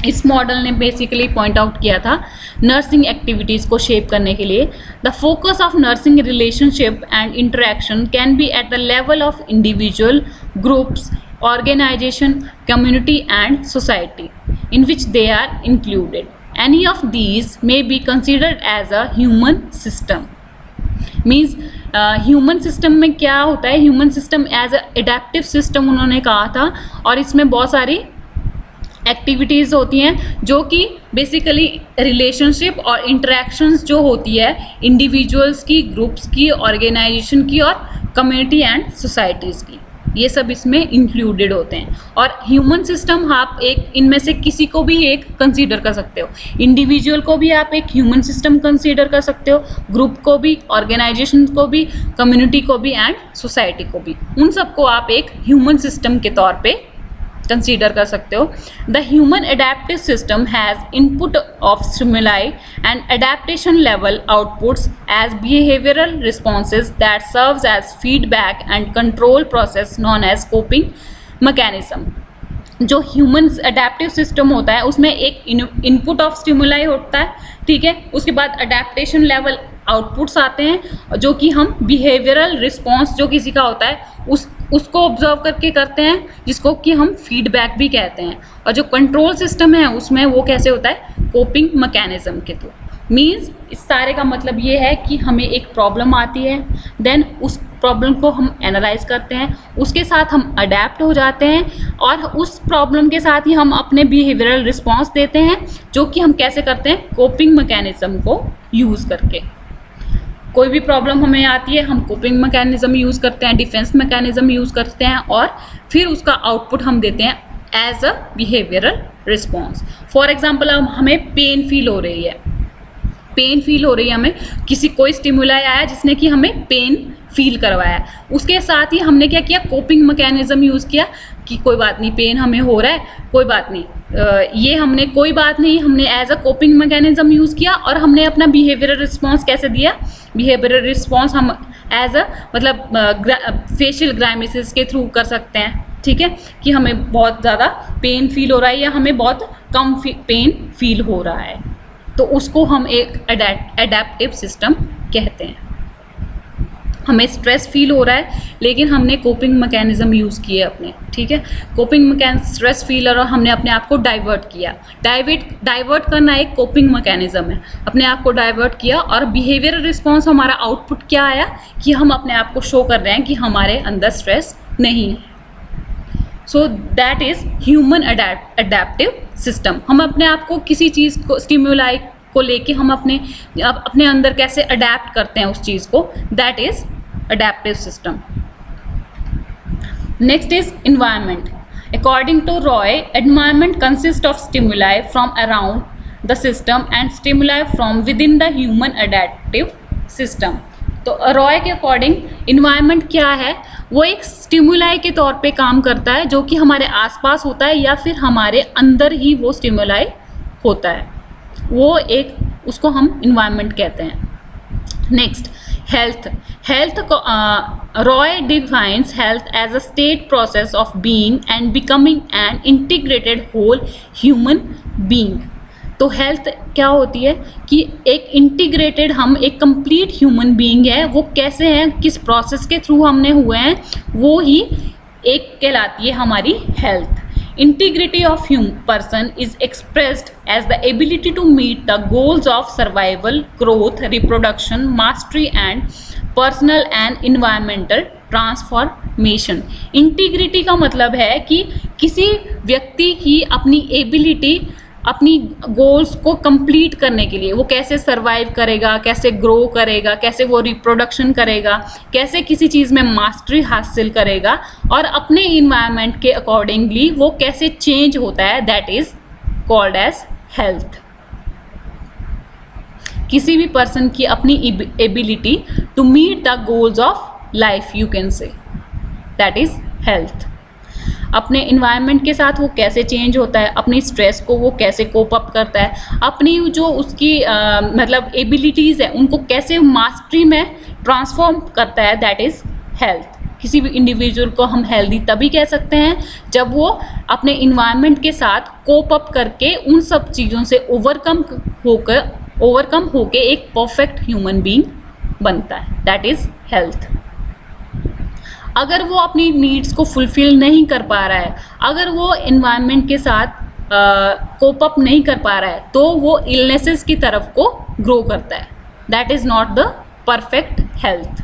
इस model ने basically point out किया था nursing activities को shape करने के लिए. The focus of nursing relationship and interaction can be at the level of individual, groups, organisation, community and society in which they are included. Any of these may be considered as a human system. Means human system में क्या होता है? Human system as a adaptive system उन्होंने कहा था, और इसमें बहुत सारी एक्टिविटीज़ होती हैं जो कि बेसिकली रिलेशनशिप और इंटरेक्शंस जो होती है इंडिविजुअल्स की, ग्रुप्स की, ऑर्गेनाइजेशन की और कम्युनिटी एंड सोसाइटीज़ की, ये सब इसमें इंक्लूडेड होते हैं। और ह्यूमन सिस्टम आप एक इनमें से किसी को भी एक कंसीडर कर सकते हो, इंडिविजुअल को भी आप एक ह्यूमन सिस्टम कंसीडर कर सकते हो, ग्रुप को भी, ऑर्गेनाइजेशन को भी, कम्युनिटी को भी एंड सोसाइटी को भी, उन सबको आप एक ह्यूमन सिस्टम के तौर पे कंसीडर कर सकते हो। The human adaptive system has input of stimuli and adaptation level outputs as behavioural responses that serves as feedback and control process known as coping mechanism. जो ह्यूमन अडेप्टिव सिस्टम होता है उसमें एक इनपुट ऑफ स्टिमुलाई होता है, ठीक है, उसके बाद अडेप्टेशन लेवल आउटपुट्स आते हैं जो कि हम बिहेवियरल रिस्पॉन्स जो किसी का होता है उसको ऑब्जर्व करके करते हैं, जिसको कि हम फीडबैक भी कहते हैं। और जो कंट्रोल सिस्टम है उसमें वो कैसे होता है, कोपिंग मैकेनिज्म के थ्रू। मीन्स इस सारे का मतलब ये है कि हमें एक प्रॉब्लम आती है, देन उस प्रॉब्लम को हम एनालाइज करते हैं, उसके साथ हम अडेप्ट हो जाते हैं और उस प्रॉब्लम के साथ ही हम अपने बिहेवियरल रिस्पॉन्स देते हैं, जो कि हम कैसे करते हैं, कोपिंग मैकेनिज्म को यूज़ करके। कोई भी प्रॉब्लम हमें आती है, हम कोपिंग मैकेनिज्म यूज़ करते हैं, डिफेंस मैकेनिज्म यूज़ करते हैं और फिर उसका आउटपुट हम देते हैं as a behavioural response. For example अब हमें पेन फील हो रही है, हमें कोई स्टिमुलाई आया जिसने कि हमें पेन फील करवाया, उसके साथ ही हमने क्या किया, कोपिंग मैकेनिज्म यूज़ किया कि कोई बात नहीं, पेन हमें हो रहा है, कोई बात नहीं, हमने as a coping mechanism use किया और हमने अपना बिहेवियरल रिस्पॉन्स कैसे दिया, बिहेवियरल रिस्पॉन्स हम एज अ फेशियल ग्राइमेसिस के थ्रू कर सकते हैं, ठीक है, कि हमें बहुत ज़्यादा पेन फील हो रहा है या हमें बहुत कम पेन फील हो रहा है, तो उसको हम एक अडेप्टिव सिस्टम कहते हैं। हमें स्ट्रेस फील हो रहा है लेकिन हमने कोपिंग मैकेनिज्म यूज़ किए अपने, ठीक है, स्ट्रेस फील और हमने अपने आप को डाइवर्ट किया। डाइवर्ट करना एक कोपिंग मैकेनिज्म है, अपने आप को डाइवर्ट किया और बिहेवियरल रिस्पॉन्स हमारा आउटपुट क्या आया कि हम अपने आप को शो कर रहे हैं कि हमारे अंदर स्ट्रेस नहीं है। So that is human adaptive system. हम अपने आप को किसी चीज़ को स्टिमुलाई को लेके हम अपने अंदर कैसे अडेप्ट करते हैं उस चीज़ को, that is adaptive system. Next is environment. According to Roy, environment consists of stimuli from around the system and stimuli from within the human adaptive system. तो रॉय के अकॉर्डिंग इन्वायरमेंट क्या है, वो एक स्टिमुलाई के तौर पे काम करता है जो कि हमारे आसपास होता है या फिर हमारे अंदर ही वो स्टिमुलाई होता है, वो एक उसको हम इन्वायरमेंट कहते हैं। नेक्स्ट, हेल्थ को Roy defines health as a state process of being and becoming an integrated whole human being. तो हेल्थ क्या होती है कि एक इंटीग्रेटेड, हम एक कंप्लीट ह्यूमन बीइंग है, वो कैसे हैं, किस प्रोसेस के थ्रू हमने हुए हैं, वो ही एक कहलाती है हमारी health. Integrity of human person is expressed as the ability to meet the goals of survival, growth, reproduction, mastery and personal and environmental transformation. Integrity का मतलब है कि किसी व्यक्ति की अपनी एबिलिटी, अपनी गोल्स को कंप्लीट करने के लिए वो कैसे सरवाइव करेगा, कैसे ग्रो करेगा, कैसे वो रिप्रोडक्शन करेगा, कैसे किसी चीज़ में मास्टरी हासिल करेगा और अपने इन्वायरमेंट के अकॉर्डिंगली वो कैसे चेंज होता है, that is called as health. किसी भी पर्सन की अपनी ability to meet the goals of life, you can say, that is health. अपने इन्वायरमेंट के साथ वो कैसे चेंज होता है, अपनी स्ट्रेस को वो कैसे कोप अप करता है, अपनी जो उसकी मतलब एबिलिटीज़ है उनको कैसे मास्टरी में ट्रांसफॉर्म करता है, दैट इज़ हेल्थ। किसी भी इंडिविजुअल को हम हेल्दी तभी कह सकते हैं जब वो अपने इन्वायरमेंट के साथ कोप अप करके उन सब चीज़ों से ओवरकम होके एक परफेक्ट ह्यूमन बीइंग बनता है, दैट इज़ हेल्थ। अगर वो अपनी नीड्स को फुलफिल नहीं कर पा रहा है, अगर वो इन्वायरमेंट के साथ कोप अप नहीं कर पा रहा है, तो वो इलनेसेस की तरफ को ग्रो करता है, that is not the perfect health.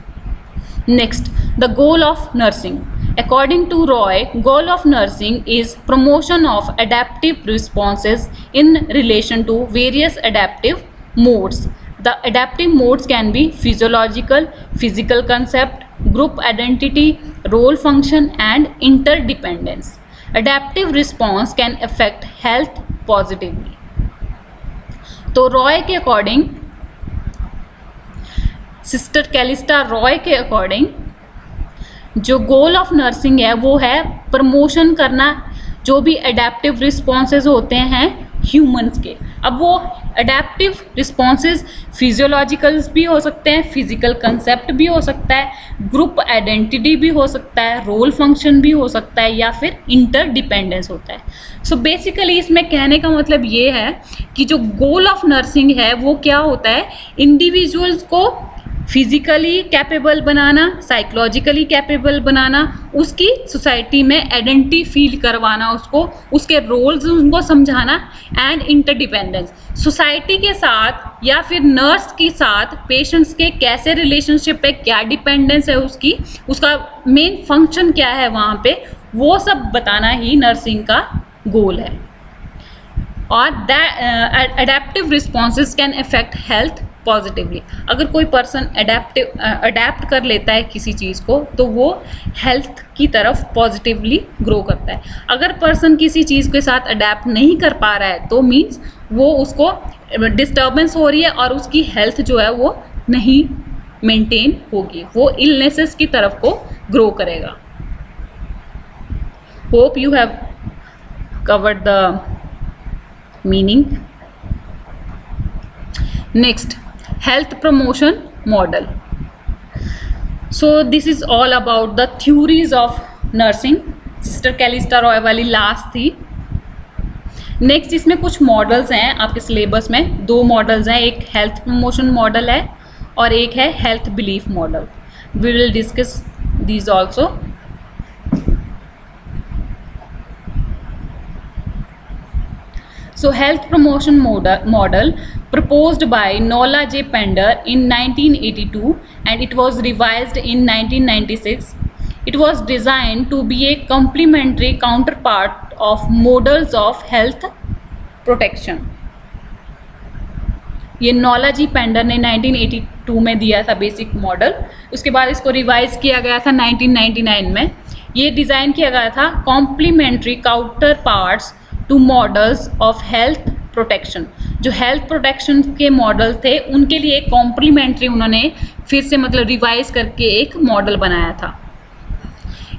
Next, the goal of nursing. According to Roy, goal of nursing is promotion of adaptive responses in relation to various adaptive modes. The adaptive modes can be physiological, physical concept, group identity, role function, and interdependence. Adaptive response can affect health positively. तो रॉय के according, sister Callista Roy के according, जो goal of nursing है वो है promotion करना जो भी अडेप्टिव रिस्पॉन्सेज होते हैं ह्यूमंस के. अब वो अडेप्टिव रिस्पॉन्सेज फिजियोलॉजिकल्स भी हो सकते हैं, फिजिकल कंसेप्ट भी हो सकता है, ग्रुप आइडेंटिटी भी हो सकता है, रोल फंक्शन भी हो सकता है, या फिर इंटरडिपेंडेंस होता है. सो बेसिकली इसमें कहने का मतलब ये है कि जो गोल ऑफ नर्सिंग है वो क्या होता है, इंडिविजुअल्स को फिजिकली कैपेबल बनाना, साइकोलॉजिकली कैपेबल बनाना, उसकी सोसाइटी में आइडेंटिटी फील करवाना, उसको उसके रोल्स उनको समझाना, एंड इंटरडिपेंडेंस, सोसाइटी के साथ या फिर नर्स के साथ पेशेंट्स के कैसे रिलेशनशिप है, क्या डिपेंडेंस है उसकी, उसका मेन फंक्शन क्या है वहाँ पे, वो सब बताना ही नर्सिंग का गोल है. और that adaptive responses can affect health positively. अगर कोई पर्सन अडेप्ट कर लेता है किसी चीज़ को तो वो हेल्थ की तरफ पॉजिटिवली ग्रो करता है. अगर पर्सन किसी चीज़ के साथ अडेप्ट नहीं कर पा रहा है तो मीन्स वो उसको डिस्टर्बेंस हो रही है और उसकी हेल्थ जो है वो नहीं मेंटेन होगी, वो इलनेसेस की तरफ को ग्रो करेगा. Hope you have covered the meaning. Next, health promotion model. So this is all about the theories of nursing. Sister Callista Roy वाली लास्ट थी. नेक्स्ट इसमें कुछ मॉडल्स हैं आपके सिलेबस में. 2 मॉडल्स हैं, एक हेल्थ प्रमोशन मॉडल है और एक है health belief model. We will discuss these also. So health promotion model proposed by Nola J. Pender in 1982 and it was revised in 1996. It was designed to be a complementary counterpart of models of health protection. ये नोला जी पेंडर ने 1982 में दिया था basic model. उसके बाद इसको revise किया गया था 1999 में. ये डिज़ाइन किया गया था complementary counter parts to models of health protection. जो हेल्थ प्रोटेक्शन के मॉडल थे उनके लिए कॉम्प्लीमेंट्री उन्होंने फिर से मतलब रिवाइज करके एक मॉडल बनाया था.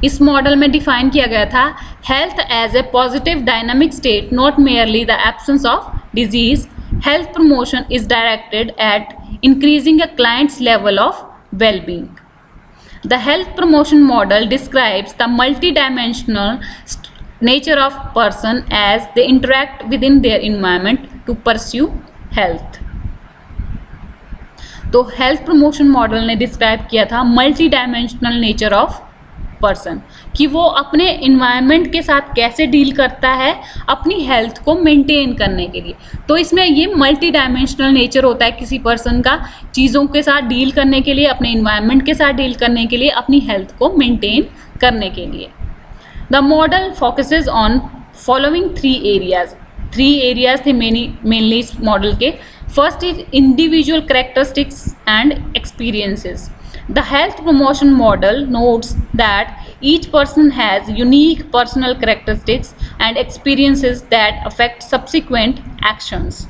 इस मॉडल में डिफाइन किया गया था health as a positive dynamic state, not merely the absence of disease. Health promotion is directed at increasing a clients level of wellbeing. The health promotion model describes the multidimensional nature of person as they interact within their environment to pursue health. तो health promotion model ने describe किया था multi dimensional nature of person, कि वो अपने environment के साथ कैसे डील करता है अपनी हेल्थ को मेंटेन करने के लिए. तो इसमें ये मल्टी डायमेंशनल नेचर होता है किसी पर्सन का चीज़ों के साथ डील करने के लिए, अपने इन्वायरमेंट के साथ डील करने के लिए, अपनी हेल्थ को मेंटेन करने के लिए. The model focuses on following 3 areas. 3 areas थे मेनली इस मॉडल के. First is individual characteristics and experiences. The health promotion model notes that each person has unique personal characteristics and experiences that affect subsequent actions.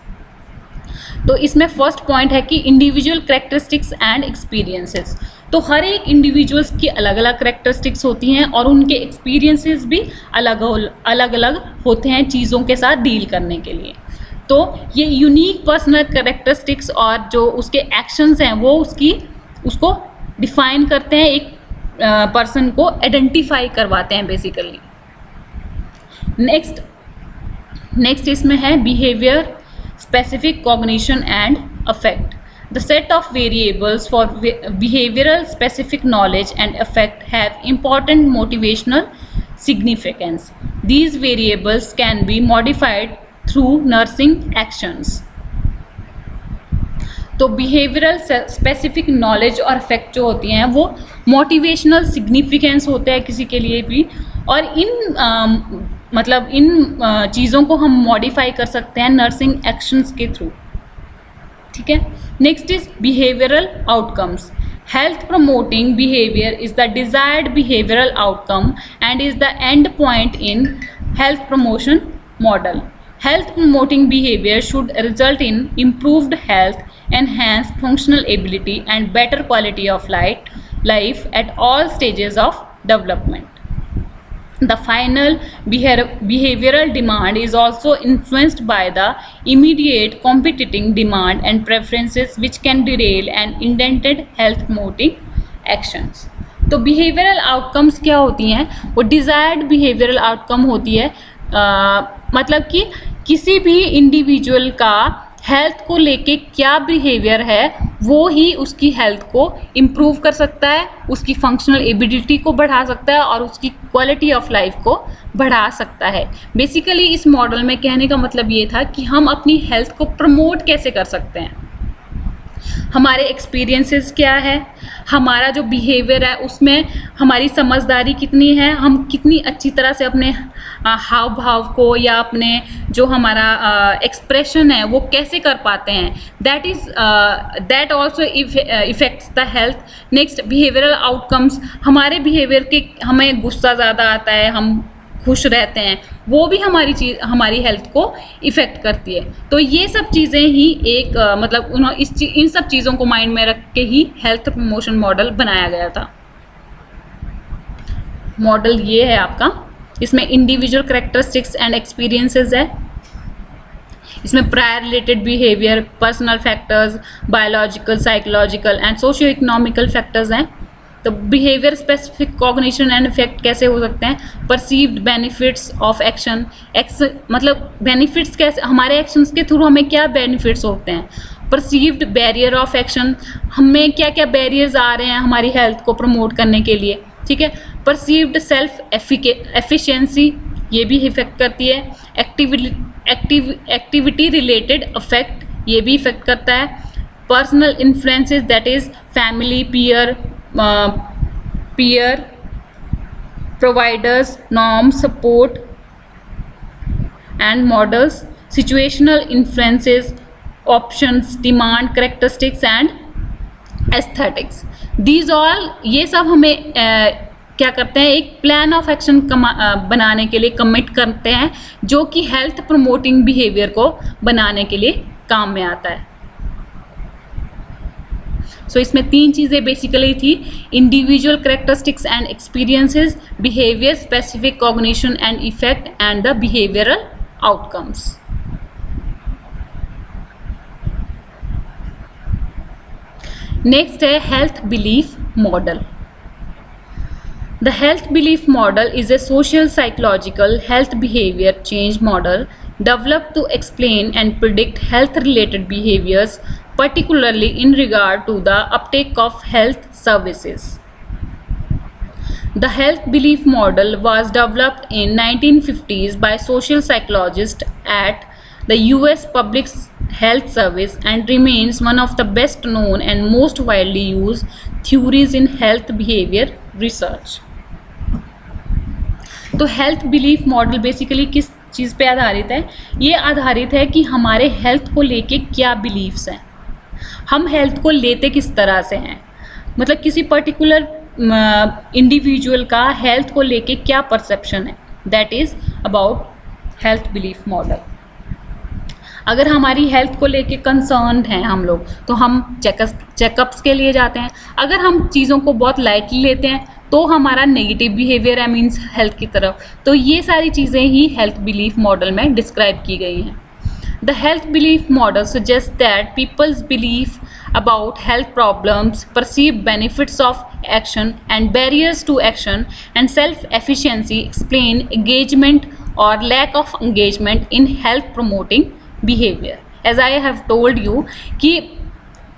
तो इसमें first point है कि individual characteristics and experiences. तो हर एक individuals की अलग अलग characteristics होती हैं और उनके एक्सपीरियंसेस भी अलग अलग होते हैं चीज़ों के साथ डील करने के लिए. तो ये यूनिक पर्सनल कैरेक्टरिस्टिक्स और जो उसके एक्शंस हैं वो उसको डिफाइन करते हैं, एक पर्सन को आइडेंटिफाई करवाते हैं बेसिकली. नेक्स्ट इसमें है behaviour, specific cognition and affect. The set of variables for behavioural specific knowledge and affect have important motivational significance. These variables can be modified through nursing actions. तो behavioural specific knowledge और effect जो होती हैं वो motivational significance होता है किसी के लिए भी, और इन चीज़ों को हम मॉडिफाई कर सकते हैं नर्सिंग एक्शंस के थ्रू। ठीक है, next is behavioural outcomes. Health promoting behaviour is the desired behavioural outcome and is the end point in health promotion model. Health promoting behavior should result in improved health, enhanced functional ability and better quality of life at all stages of development. The final behavioral demand is also influenced by the immediate competing demand and preferences which can derail an intended health promoting actions. तो behavioral outcomes क्या होती हैं? वो desired behavioral outcome होती है, मतलब कि किसी भी इंडिविजुअल का हेल्थ को लेके क्या बिहेवियर है वो ही उसकी हेल्थ को इम्प्रूव कर सकता है, उसकी फंक्शनल एबिलिटी को बढ़ा सकता है और उसकी क्वालिटी ऑफ लाइफ को बढ़ा सकता है। बेसिकली इस मॉडल में कहने का मतलब ये था कि हम अपनी हेल्थ को प्रमोट कैसे कर सकते हैं, हमारे एक्सपीरियंसेस क्या है, हमारा जो बिहेवियर है उसमें हमारी समझदारी कितनी है, हम कितनी अच्छी तरह से अपने हाव भाव को या अपने जो हमारा एक्सप्रेशन है वो कैसे कर पाते हैं, that also effects the health. Next behavioural outcomes, हमारे बिहेवियर के हमें गुस्सा ज़्यादा आता है, हम खुश रहते हैं, वो भी हमारी हेल्थ को इफ़ेक्ट करती है। तो ये सब चीज़ें ही एक इन सब चीज़ों को माइंड में रख के ही हेल्थ प्रमोशन मॉडल बनाया गया था। मॉडल ये है आपका, इसमें इंडिविजुअल कैरेक्टरिस्टिक्स एंड एक्सपीरियंसेस है, इसमें prior related behaviour, personal factors, biological, psychological and socio economical factors हैं। तो behaviour specific cognition and effect कैसे हो सकते हैं, परसीव्ड बेनिफिट्स ऑफ एक्शन, मतलब बेनिफिट्स कैसे, हमारे एक्शंस के थ्रू हमें क्या बेनिफिट्स होते हैं, परसीव्ड बैरियर ऑफ एक्शन, हमें क्या क्या बैरियर्स आ रहे हैं हमारी हेल्थ को प्रमोट करने के लिए। ठीक है, परसीव्ड सेल्फ एफिशिएंसी, ये भी इफेक्ट करती है, एक्टिविटी रिलेटेड इफेक्ट, ये भी इफेक्ट करता है, personal influences that is family, peer providers, norms, support and models, situational influences, options, demand, characteristics and aesthetics. These all, ये सब हमें क्या करते हैं, एक प्लान ऑफ एक्शन बनाने के लिए कमिट करते हैं जो कि हेल्थ प्रमोटिंग बिहेवियर को बनाने के लिए काम में आता है। सो इसमें तीन चीज़ें बेसिकली थी, individual characteristics and experiences, behaviour specific cognition and effect and the behavioural outcomes. Next है health belief model. The health belief model is a social psychological health behaviour change model developed to explain and predict health related behaviors, particularly in regard to the uptake of health services. The health belief model was developed in 1950s by social psychologists at the US Public Health Service and remains one of the best known and most widely used theories in health behavior research. तो health belief model basically किस चीज़ पे आधारित है, ये आधारित है कि हमारे हेल्थ को लेके क्या बिलीव्स हैं, हम हेल्थ को लेते किस तरह से हैं, मतलब किसी पर्टिकुलर इंडिविजुअल का हेल्थ को लेके क्या परसेप्शन है, that is about health belief model. अगर हमारी हेल्थ को लेके कंसर्न्ड हैं हम लोग तो हम चेकअप्स के लिए जाते हैं, अगर हम चीज़ों को बहुत लाइटली लेते हैं तो हमारा नेगेटिव बिहेवियर है मीन्स हेल्थ की तरफ। तो ये सारी चीज़ें ही हेल्थ बिलीफ मॉडल में डिस्क्राइब की गई हैं। The health belief model suggest that people's belief about health problems, perceive benefits of action and barriers to action and self efficiency explain engagement और lack of engagement in health promoting behaviour. As I have told you कि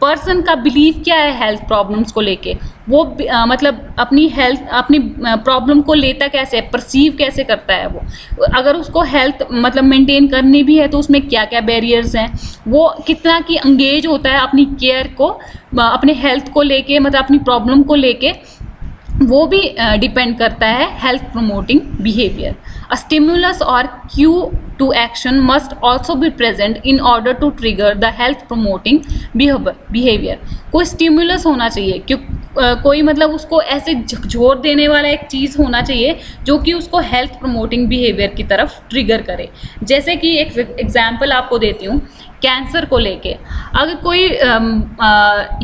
person का believe क्या है health problems को लेके, वो मतलब अपनी हेल्थ अपनी प्रॉब्लम को लेता कैसे है, परसीव कैसे करता है वो, अगर उसको हेल्थ मतलब मेंटेन करनी भी है तो उसमें क्या क्या बैरियर्स हैं, वो कितना की एंगेज होता है अपनी केयर को अपने हेल्थ को लेके, मतलब अपनी प्रॉब्लम को लेके, वो भी डिपेंड करता है health promoting behaviour. A stimulus और cue to action must also be present in order to trigger the health promoting behaviour. कोई स्टिमुलस होना चाहिए, क्यों कोई मतलब उसको ऐसे झकझोर देने वाला एक चीज़ होना चाहिए जो कि उसको हेल्थ प्रोमोटिंग बिहेवियर की तरफ ट्रिगर करे। जैसे कि एक एग्जाम्पल आपको देती हूँ कैंसर को लेके। अगर कोई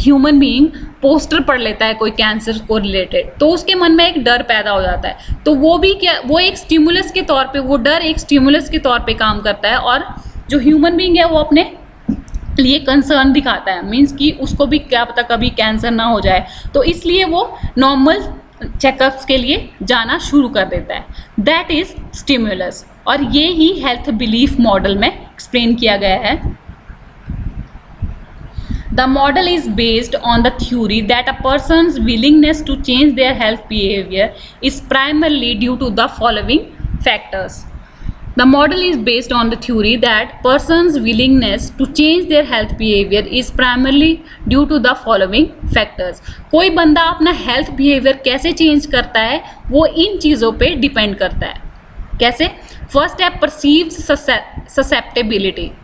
ह्यूमन बीइंग पोस्टर पढ़ लेता है कोई कैंसर को रिलेटेड, तो उसके मन में एक डर पैदा हो जाता है, तो वो भी क्या, वो एक स्टिमुलस के तौर पे, वो डर एक स्टिमुलस के तौर पे काम करता है, और जो ह्यूमन बीइंग है वो अपने लिए कंसर्न दिखाता है, मीन्स कि उसको भी क्या पता कभी कैंसर ना हो जाए, तो इसलिए वो नॉर्मल चेकअप्स के लिए जाना शुरू कर देता है। दैट इज स्टिमुलस, और ये ही हेल्थ बिलीफ मॉडल में एक्सप्लेन किया गया है। The model is based on the theory that a person's willingness to change their health behavior is primarily due to the following factors. The model is based on the theory that person's willingness to change their health behavior is primarily due to the following factors. कोई बंदा अपना health behavior कैसे change करता है वो इन चीज़ों पे depend करता है। कैसे? First है perceived susceptibility.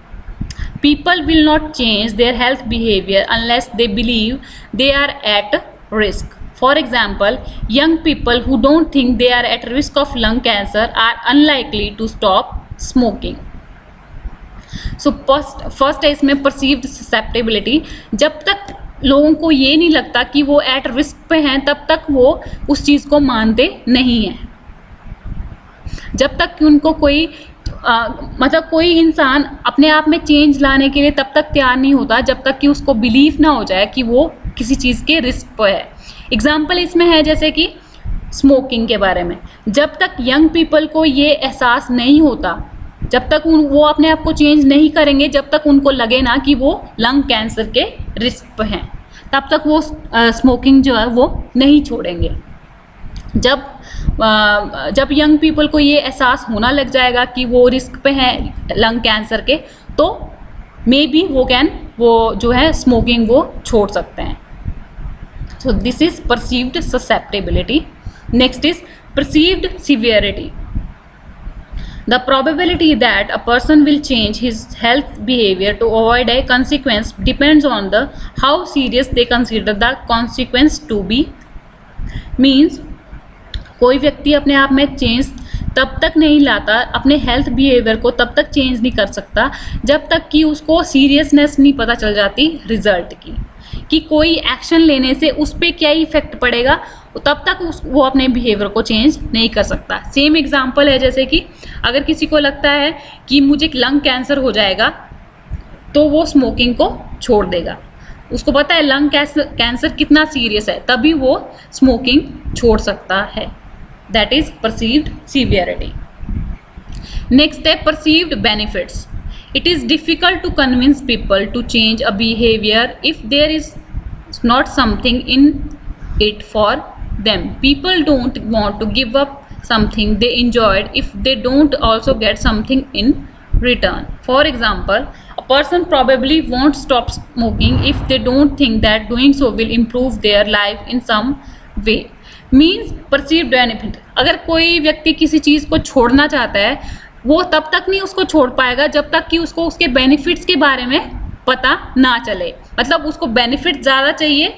People will not change their health behavior unless they believe they are at risk. For example, young people who don't think they are at risk of lung cancer are unlikely to stop smoking. So first है इसमें perceived susceptibility. जब तक लोगों को ये नहीं लगता कि वो at risk पे हैं, तब तक वो उस चीज़ को मानते नहीं हैं। जब तक कि उनको कोई मतलब कोई इंसान अपने आप में चेंज लाने के लिए तब तक तैयार नहीं होता जब तक कि उसको बिलीव ना हो जाए कि वो किसी चीज़ के रिस्क पर है। एग्जाम्पल इसमें है जैसे कि स्मोकिंग के बारे में। जब तक यंग पीपल को ये एहसास नहीं होता, जब तक वो अपने आप को चेंज नहीं करेंगे, जब तक उनको लगे ना कि वो लंग कैंसर के रिस्क पर हैं, तब तक वो स्मोकिंग जो है वो नहीं छोड़ेंगे। जब यंग पीपल को ये एहसास होना लग जाएगा कि वो रिस्क पे हैं लंग कैंसर के, तो मे बी वो जो है स्मोकिंग वो छोड़ सकते हैं। So this is perceived susceptibility. Next is perceived severity. The probability that a person will change his health behavior to avoid a consequence depends on the how serious they consider the consequence to be. Means कोई व्यक्ति अपने आप में change तब तक नहीं लाता, अपने हेल्थ बिहेवियर को तब तक चेंज नहीं कर सकता जब तक कि उसको सीरियसनेस नहीं पता चल जाती रिजल्ट की, कि कोई एक्शन लेने से उस पर क्या इफेक्ट पड़ेगा, तब तक वो अपने बिहेवियर को चेंज नहीं कर सकता। सेम एग्जांपल है जैसे कि अगर किसी को लगता है कि मुझे लंग कैंसर हो जाएगा तो वो स्मोकिंग को छोड़ देगा। उसको पता है लंग कैंसर कितना सीरियस है, तभी वो स्मोकिंग छोड़ सकता है। That is perceived severity. Next है perceived benefits. It is difficult to convince people to change a behavior if there is not something in it for them. People don't want to give up something they enjoyed if they don't also get something in return. For example, a person probably won't stop smoking if they don't think that doing so will improve their life in some way. Means perceived benefit. अगर कोई व्यक्ति किसी चीज़ को छोड़ना चाहता है, वो तब तक नहीं उसको छोड़ पाएगा जब तक कि उसको उसके बेनिफिट्स के बारे में पता ना चले। मतलब उसको बेनिफिट ज़्यादा चाहिए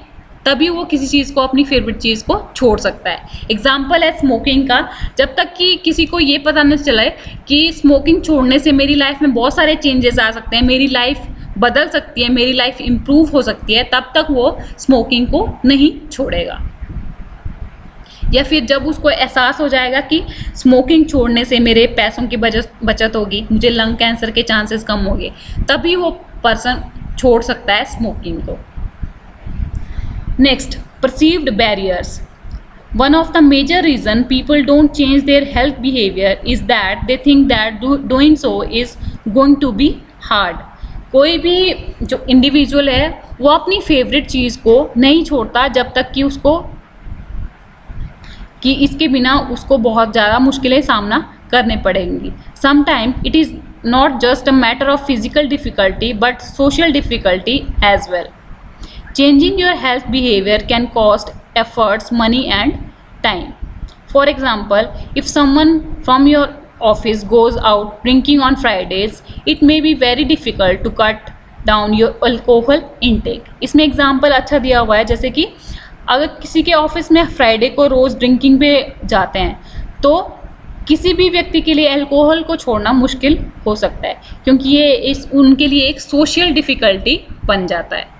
तभी वो किसी चीज़ को, अपनी फेवरेट चीज़ को छोड़ सकता है। एग्जाम्पल है स्मोकिंग का। जब तक कि किसी को ये पता न चले कि स्मोकिंग छोड़ने से मेरी लाइफ में बहुत सारे चेंजेस आ सकते हैं, मेरी लाइफ बदल सकती है, मेरी लाइफ इम्प्रूव हो सकती है, तब तक वो स्मोकिंग को नहीं छोड़ेगा। या फिर जब उसको एहसास हो जाएगा कि स्मोकिंग छोड़ने से मेरे पैसों की बचत होगी, मुझे लंग कैंसर के चांसेस कम होंगे, तभी वो पर्सन छोड़ सकता है स्मोकिंग को। Next, perceived barriers. One of the major reason people don't change their health behaviour is that they think that doing so is going to be hard. कोई भी जो इंडिविजुअल है वो अपनी फेवरेट चीज़ को नहीं छोड़ता जब तक कि उसको कि इसके बिना उसको बहुत ज़्यादा मुश्किलें सामना करने पड़ेंगी. Sometime it is not just a matter of physical difficulty but social difficulty as well. Changing your health behavior can cost efforts, money, and time. For example, if someone from your office goes out drinking on Fridays, it may be very difficult to cut down your alcohol intake. इसमें example अच्छा दिया हुआ है, जैसे कि अगर किसी के ऑफिस में फ्राइडे को रोज़ ड्रिंकिंग पे जाते हैं तो किसी भी व्यक्ति के लिए अल्कोहल को छोड़ना मुश्किल हो सकता है, क्योंकि ये उनके लिए एक सोशल डिफ़िकल्टी बन जाता है.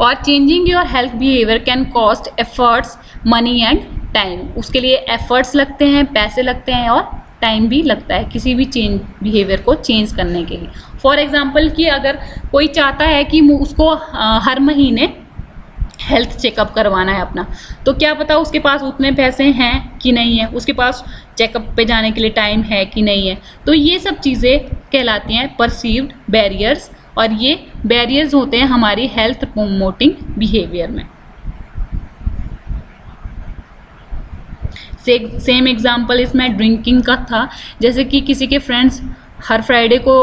और changing your health behaviour can cost efforts, money and time. उसके लिए एफर्ट्स लगते हैं, पैसे लगते हैं और टाइम भी लगता है किसी भी चेंज बिहेवियर को चेंज करने के लिए. फॉर एग्जांपल कि अगर कोई चाहता है कि उसको हर महीने हेल्थ चेकअप करवाना है अपना, तो क्या पता उसके पास उतने पैसे हैं कि नहीं है, उसके पास चेकअप पे जाने के लिए टाइम है कि नहीं है. तो ये सब चीज़ें कहलाती हैं परसीव्ड बैरियर्स, और ये बैरियर्स होते हैं हमारी हेल्थ प्रमोटिंग बिहेवियर में. सेम एग्जांपल इसमें ड्रिंकिंग का था, जैसे कि किसी के फ्रेंड्स हर फ्राइडे को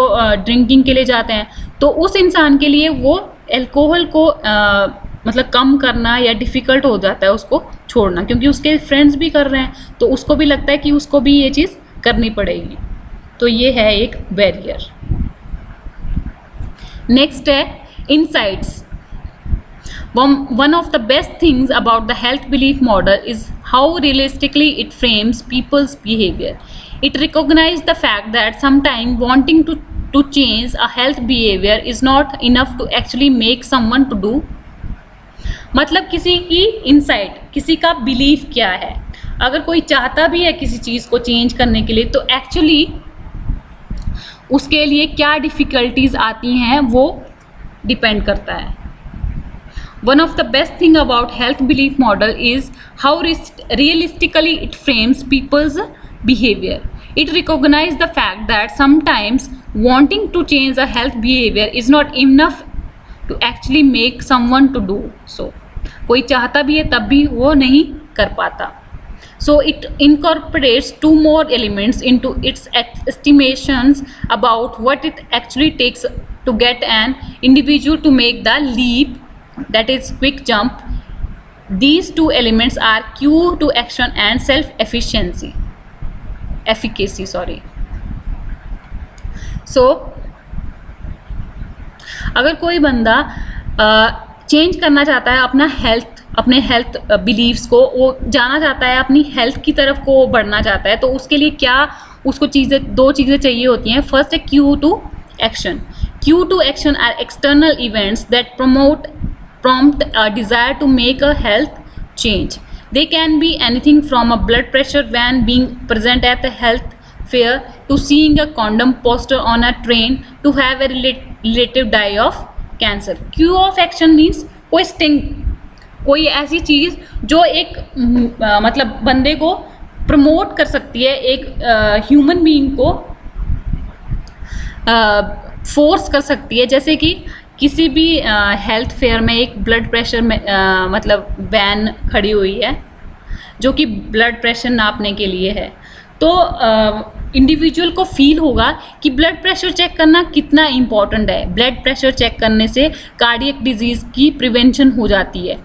ड्रिंकिंग के लिए जाते हैं, तो उस इंसान के लिए वो अल्कोहल को मतलब कम करना या डिफ़िकल्ट हो जाता है उसको छोड़ना, क्योंकि उसके फ्रेंड्स भी कर रहे हैं तो उसको भी लगता है कि उसको भी ये चीज़ करनी पड़ेगी. तो ये है एक बैरियर. नेक्स्ट है insights. One of the best things about the health belief model is how realistically it frames people's behavior. It recognizes the fact that sometimes wanting to change a health behavior is not enough to actually make someone to do. मतलब किसी की insight, किसी का belief क्या है, अगर कोई चाहता भी है किसी चीज़ को चेंज करने के लिए तो एक्चुअली उसके लिए क्या डिफ़िकल्टीज आती हैं वो डिपेंड करता है. One of the best thing about health belief model is how realistically it frames people's behaviour. It recognise the fact that sometimes wanting to change a health behaviour is not enough to actually make someone to do so. कोई चाहता भी है तब भी वो नहीं कर पाता. So it incorporates two more elements into its estimations about what it actually takes to get an individual to make the leap, that is quick jump. These two elements are cue to action and self-efficacy. So अगर कोई बंदा change करना चाहता है अपने health beliefs को, वो जाना चाहता है अपनी हेल्थ की तरफ को बढ़ना चाहता है, तो उसके लिए क्या उसको दो चीज़ें चाहिए होती हैं. फर्स्ट है cue to action. Cue to action are external events that prompt a desire to make a health change. They can be anything from a blood pressure van being present at the health fair to seeing a condom poster on a train to have a relative die of cancer. Cue of action means कोई sting, कोई ऐसी चीज़ जो एक मतलब बंदे को promote कर सकती है, एक ह्यूमन बीइंग को फोर्स कर सकती है. जैसे कि किसी भी हेल्थ फेयर में एक ब्लड प्रेशर में मतलब वैन खड़ी हुई है जो कि ब्लड प्रेशर नापने के लिए है, तो इंडिविजुअल को फील होगा कि ब्लड प्रेशर चेक करना कितना इम्पॉर्टेंट है. ब्लड प्रेशर चेक करने से कार्डियक डिजीज़ की प्रिवेंशन हो जाती है.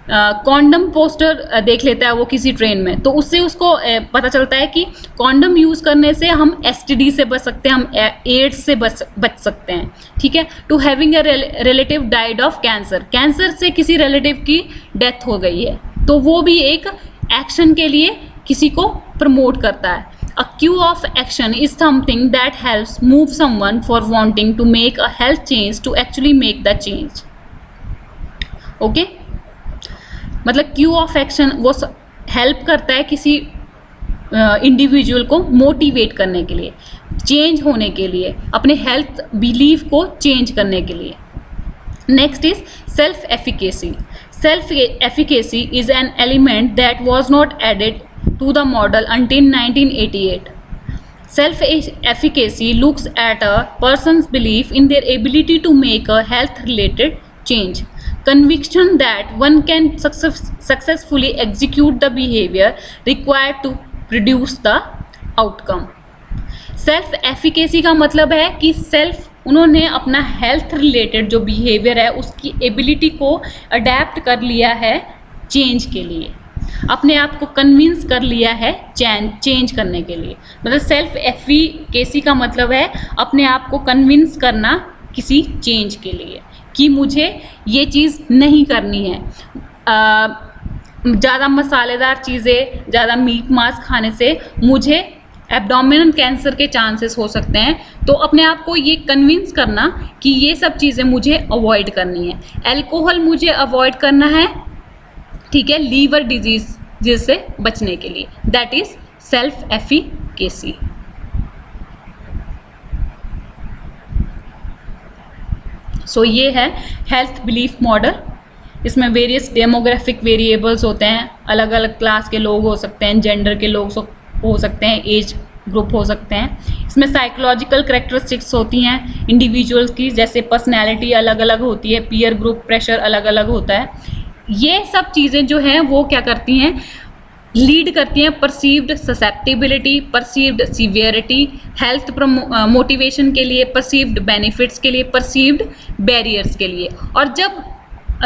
कॉन्डम पोस्टर देख लेता है वो किसी ट्रेन में, तो उससे उसको पता चलता है कि कॉन्डम यूज़ करने से हम एसटीडी से बच सकते हैं, हम एड्स से बच सकते हैं. ठीक है. To having a relative died of cancer, cancer से किसी रिलेटिव की डेथ हो गई है, तो वो भी एक एक्शन के लिए किसी को प्रमोट करता है. A cue of action is something that helps move someone for wanting to make a health change to actually make the change. Okay? मतलब क्यू ऑफ एक्शन वो हेल्प करता है किसी इंडिविजुअल को मोटिवेट करने के लिए, चेंज होने के लिए, अपने हेल्थ बिलीफ को चेंज करने के लिए. Next is self efficacy. Self efficacy is an element that was not added to the model until 1988. Self-efficacy looks at a person's belief in their ability to make a health-related change. Conviction that one can successfully execute the behavior required to produce the outcome. Self efficacy का मतलब है कि उन्होंने अपना health related जो behaviour है उसकी ability को अडेप्ट कर लिया है चेंज के लिए, अपने आप को कन्विंस कर लिया है चेंज करने के लिए. मतलब सेल्फ एफिकेसी का मतलब है अपने आप को कन्विंस करना किसी चेंज के लिए कि मुझे ये चीज़ नहीं करनी है. ज़्यादा मसालेदार चीज़ें, ज़्यादा मीट मांस खाने से मुझे एब्डोमिनल कैंसर के चांसेस हो सकते हैं. तो अपने आप को ये कन्विंस करना कि ये सब चीज़ें मुझे अवॉइड करनी है. अल्कोहल मुझे अवॉइड करना है, ठीक है, लीवर डिजीज से बचने के लिए. That is self efficacy. So ये है हेल्थ बिलीफ मॉडल. इसमें वेरियस डेमोग्राफिक वेरिएबल्स होते हैं, अलग अलग क्लास के लोग हो सकते हैं, जेंडर के लोग हो सकते हैं, एज ग्रुप हो सकते हैं. इसमें साइकोलॉजिकल करेक्टरिस्टिक्स होती हैं इंडिविजुअल्स की, जैसे पर्सनैलिटी अलग अलग होती है, पीयर ग्रुप प्रेशर अलग अलग होता है. ये सब चीज़ें जो हैं वो क्या करती हैं, लीड करती हैं perceived susceptibility, perceived severity, health motivation के लिए, परसीव्ड बेनिफिट्स के लिए, परसीव्ड बैरियर्स के लिए. और जब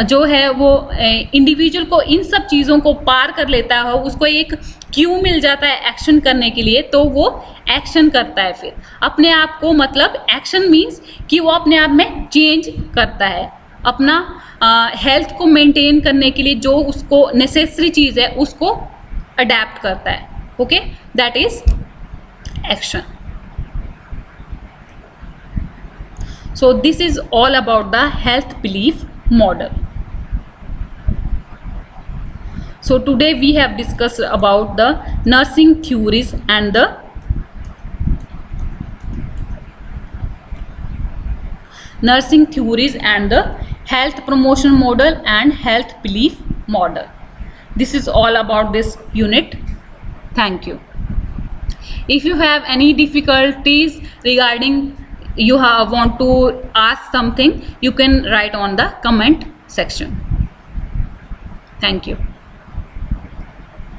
जो है वो इंडिविजुअल को इन सब चीज़ों को पार कर लेता है, उसको एक क्यू मिल जाता है एक्शन करने के लिए, तो वो एक्शन करता है फिर अपने आप को. मतलब एक्शन मीन्स कि वो अपने आप में चेंज करता है, अपना हेल्थ को मेंटेन करने के लिए जो उसको नेसेसरी चीज़ है उसको अडेप्ट करता है. Okay, that is action. So this is all about the health belief model. So today we have discussed about the nursing theories and the health promotion model and health belief model. This is all about this unit. Thank you. If you have any difficulties regarding you want to ask something, you can write on the comment section. Thank you.